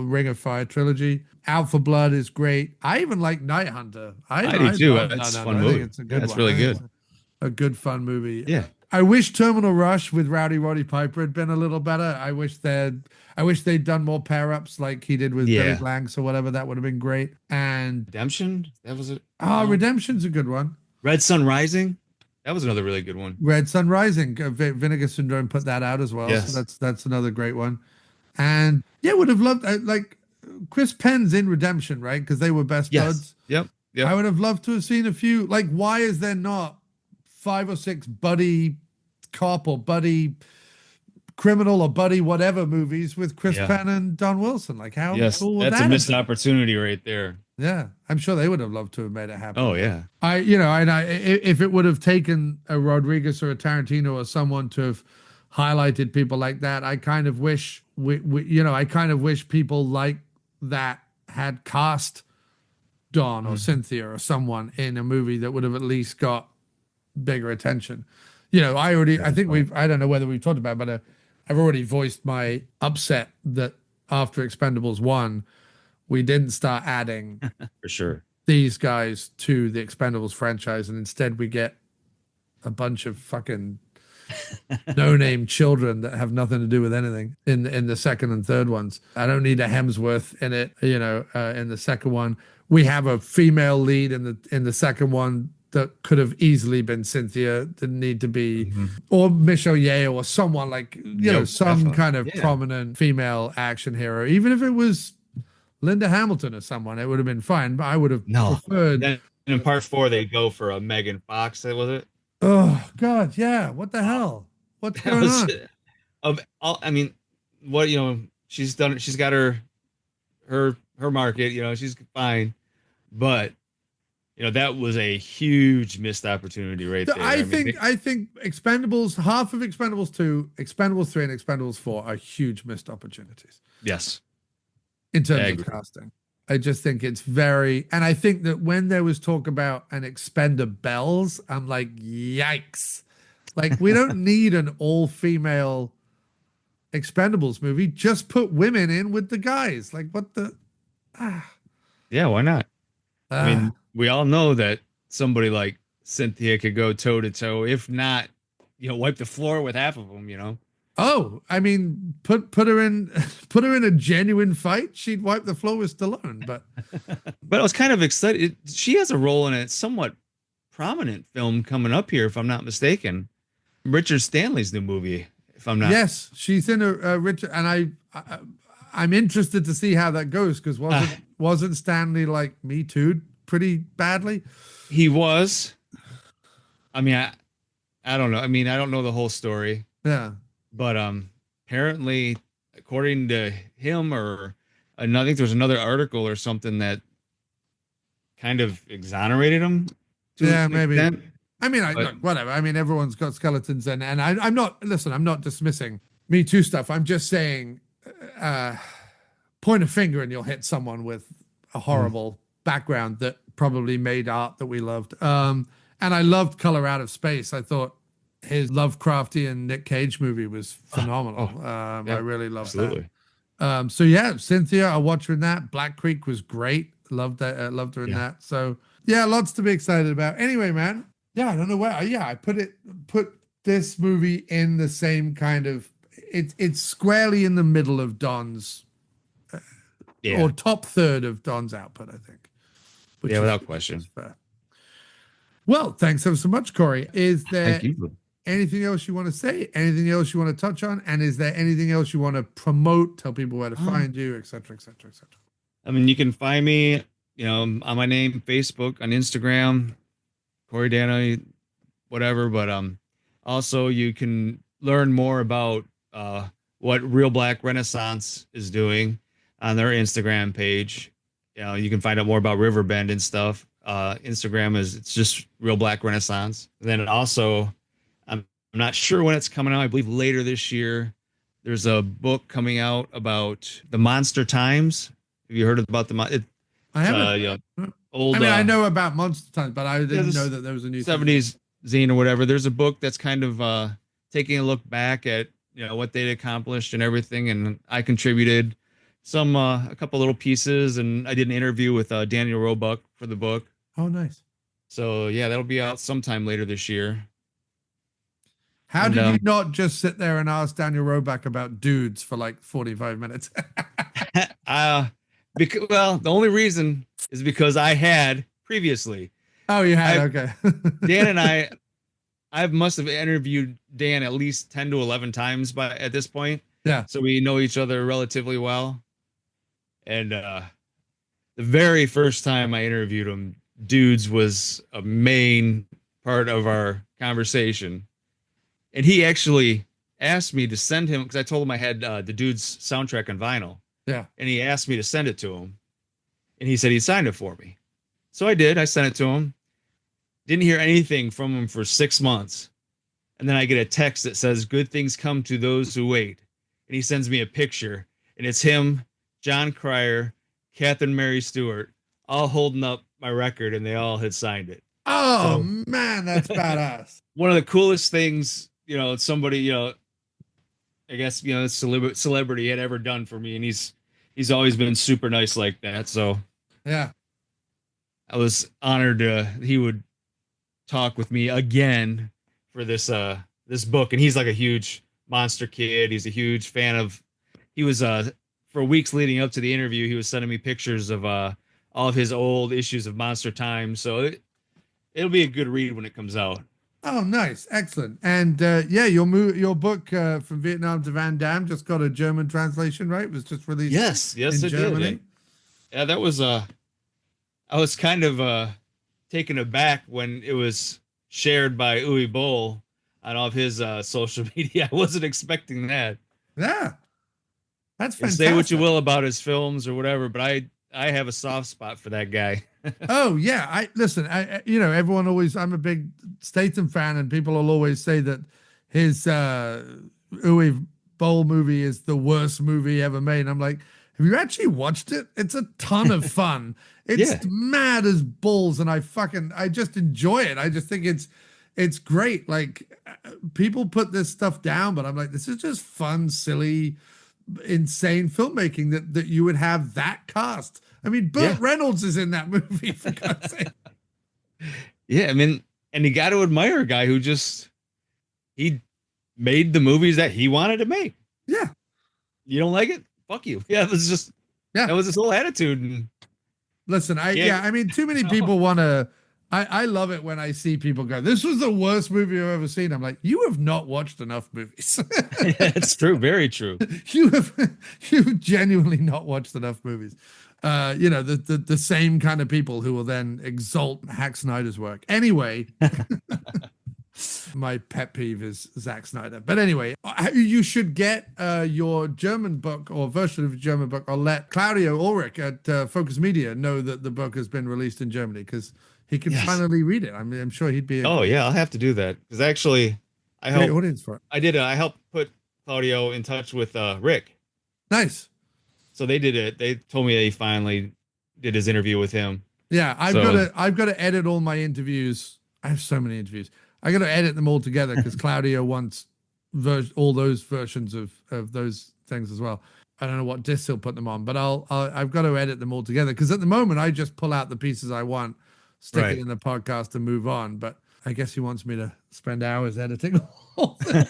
Ring of Fire trilogy. Out for Blood is great. I even like Night Hunter. I do too. It's a fun movie. It's a good one. It's really good. A good fun movie. Yeah. I wish Terminal Rush with Roddy Piper had been a little better. I wish they'd done more pair ups like he did with Billy Blanks or whatever. That would have been great. And Redemption, that was it. Redemption's a good one. Red Sun Rising, that was another really good one. Red Sun Rising, Vinegar Syndrome put that out as well. Yes. So that's another great one. And would have loved like Chris Penn's in Redemption, right? Because they were best buds. Yep. I would have loved to have seen a few. Like, why is there not 5 or 6 buddy cop or buddy criminal or buddy whatever movies with Chris Penn and Don Wilson? Like, how cool would that? That's a missed opportunity right there. Yeah, I'm sure they would have loved to have made it happen. Oh yeah. If it would have taken a Rodriguez or a Tarantino or someone to have highlighted people like that, I kind of wish people like that had cast Don or Cynthia or someone in a movie that would have at least got bigger attention. I think I don't know whether we've talked about it, but I've already voiced my upset that after Expendables 1, we didn't start adding for sure these guys to the Expendables franchise, and instead we get a bunch of fucking no-name children that have nothing to do with anything in the second and third ones. I don't need a Hemsworth in it, in the second one. We have a female lead in the second one that could have easily been Cynthia. Didn't need to be, or Michelle Yeoh or someone like, some definitely. kind of prominent female action hero. Even if it was Linda Hamilton or someone, it would have been fine. But I would have preferred. Then in part 4, they go for a Megan Fox. Was it? Oh God, yeah. What the hell? What's going on? She's done. She's got her market. She's fine, but that was a huge missed opportunity right there. I think Expendables, half of Expendables 2, Expendables 3, and Expendables 4 are huge missed opportunities. Yes. In terms of casting. I just think it's and I think that when there was talk about an Expendables, I'm like, yikes. Like, we don't need an all-female Expendables movie. Just put women in with the guys. Like, what the... Yeah, why not? I mean, we all know that somebody like Cynthia could go toe to toe, if not, wipe the floor with half of them. Oh, I mean, put her in a genuine fight. She'd wipe the floor with Stallone. But I was kind of excited. She has a role in a somewhat prominent film coming up here, if I'm not mistaken. Richard Stanley's new movie, if I'm not. Yes, she's in a Richard, and I'm interested to see how that goes, because wasn't Stanley like Me Too pretty badly? He was. I mean, I don't know. I mean, I don't know the whole story. Yeah. But apparently, according to him, or I think there was another article or something that kind of exonerated him. Yeah, maybe. Extent. I mean, look, whatever. I mean, everyone's got skeletons, and I'm not dismissing Me Too stuff. I'm just saying, point a finger and you'll hit someone with a horrible background that probably made art that we loved. And I loved Color Out of Space. I thought his Lovecraftian Nick Cage movie was phenomenal. I really loved that. So yeah, Cynthia, I watched her in that. Black Creek was great. Loved that. Loved her in that. So yeah, lots to be excited about. Anyway, man. Yeah, I don't know where. I put this movie in the same kind of. It's squarely in the middle of Don's, or top third of Don's output, I think. Yeah, without question. Fair. Well, thanks ever so much, Corey. Is there anything else you want to say? Anything else you want to touch on? And is there anything else you want to promote? Tell people where to find you, et cetera, et cetera, et cetera. I mean, you can find me, on my name, Facebook, on Instagram, Corey Danna, whatever. But also you can learn more about what Real Black Renaissance is doing on their Instagram page. You can find out more about Riverbend and stuff. Instagram it's just Real Black Renaissance. And then also, I'm not sure when it's coming out. I believe later this year. There's a book coming out about the Monster Times. Have you heard about I haven't. Old. I know about Monster Times, but I didn't know that there was a new 70s zine or whatever. There's a book that's kind of taking a look back at what they'd accomplished and everything, and I contributed a couple little pieces, and I did an interview with Daniel Roebuck for the book. Oh, nice. So yeah, that'll be out sometime later this year. How did you not just sit there and ask Daniel Roebuck about dudes for like 45 minutes? The only reason is because I had previously. Oh, you had? Okay. Dan and I must have interviewed Dan at least 10 to 11 times at this point. Yeah. So we know each other relatively well. And the very first time I interviewed him, dudes was a main part of our conversation. And he actually asked me to send him, because I told him I had the dude's soundtrack on vinyl. Yeah. And he asked me to send it to him. And he said he signed it for me. So I did. I sent it to him. Didn't hear anything from him for 6 months. And then I get a text that says, "Good things come to those who wait." And he sends me a picture. And it's him, John Cryer, Catherine Mary Stewart, all holding up my record, and they all had signed it. Oh, man, that's badass. One of the coolest things, somebody, I guess, celebrity had ever done for me. And he's always been super nice like that. So yeah, I was honored he would talk with me again for this this book, and he's like a huge monster kid. He's a huge fan of. He was for weeks leading up to the interview, he was sending me pictures of all of his old issues of Monster Time. So it'll be a good read when it comes out. Oh, nice, excellent. And your book From Vietnam to Van Damme just got a German translation, right? It was just released. Yes, in it Germany. did. Yeah, that was I was kind of taken aback when it was shared by Uwe Boll on all of his social media. I wasn't expecting that. Yeah, that's And fantastic. say what you will about his films or whatever, but I have a soft spot for that guy. Oh yeah, I listen. Everyone always. I'm a big Statham fan, and people will always say that his Uwe Boll movie is the worst movie ever made. And I'm like, have you actually watched it? It's a ton of fun. It's mad as balls, and I just enjoy it. I just think it's great. Like, people put this stuff down, but I'm like, this is just fun, silly, insane filmmaking that you would have that cast. I mean, Burt Reynolds is in that movie, for God's sake. Yeah, I mean, and you got to admire a guy who he made the movies that he wanted to make. Yeah. You don't like it? Fuck you. Yeah, that was his whole attitude. And listen, I mean, too many people want to. I love it when I see people go, "This was the worst movie I've ever seen." I'm like, you have not watched enough movies. It's true, very true. You've genuinely not watched enough movies. The same kind of people who will then exalt Zack Snyder's work. Anyway, my pet peeve is Zack Snyder. But anyway, you should get your German book or version of a German book, or let Claudio Ulrich at Focus Media know that the book has been released in Germany, because he can finally read it. I mean, I'm sure he'd be. I'll have to do that, because actually, I helped. Great audience for it. I helped put Claudio in touch with Rick. Nice. So they did it. They told me they finally did his interview with him. Yeah, I've got to edit all my interviews. I have so many interviews. I got to edit them all together, because Claudio wants all those versions of those things as well. I don't know what disc he'll put them on, but I've got to edit them all together, because at the moment I just pull out the pieces I want, stick it in the podcast, and move on. But I guess he wants me to spend hours editing the whole thing.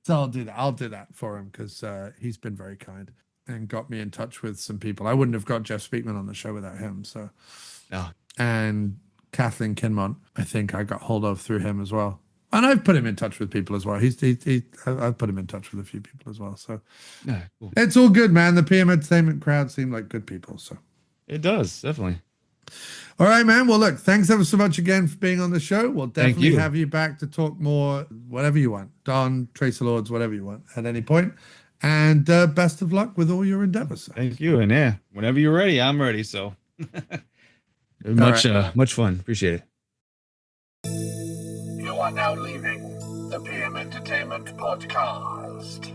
So I'll do that. I'll do that for him, because he's been very kind and got me in touch with some people. I wouldn't have got Jeff Speakman on the show without him. So, and Kathleen Kinmont, I think I got hold of through him as well. And I've put him in touch with people as well. I've put him in touch with a few people as well. So cool. It's all good, man. The PM Entertainment crowd seem like good people. So it does, definitely. All right, man. Well, look, thanks ever so much again for being on the show. We'll definitely have you back to talk more, whatever you want. Don, Tracer Lords, whatever you want at any point. And best of luck with all your endeavors. Sir. Thank you. And whenever you're ready, I'm ready. So much fun. Appreciate it. You are now leaving the PM Entertainment podcast.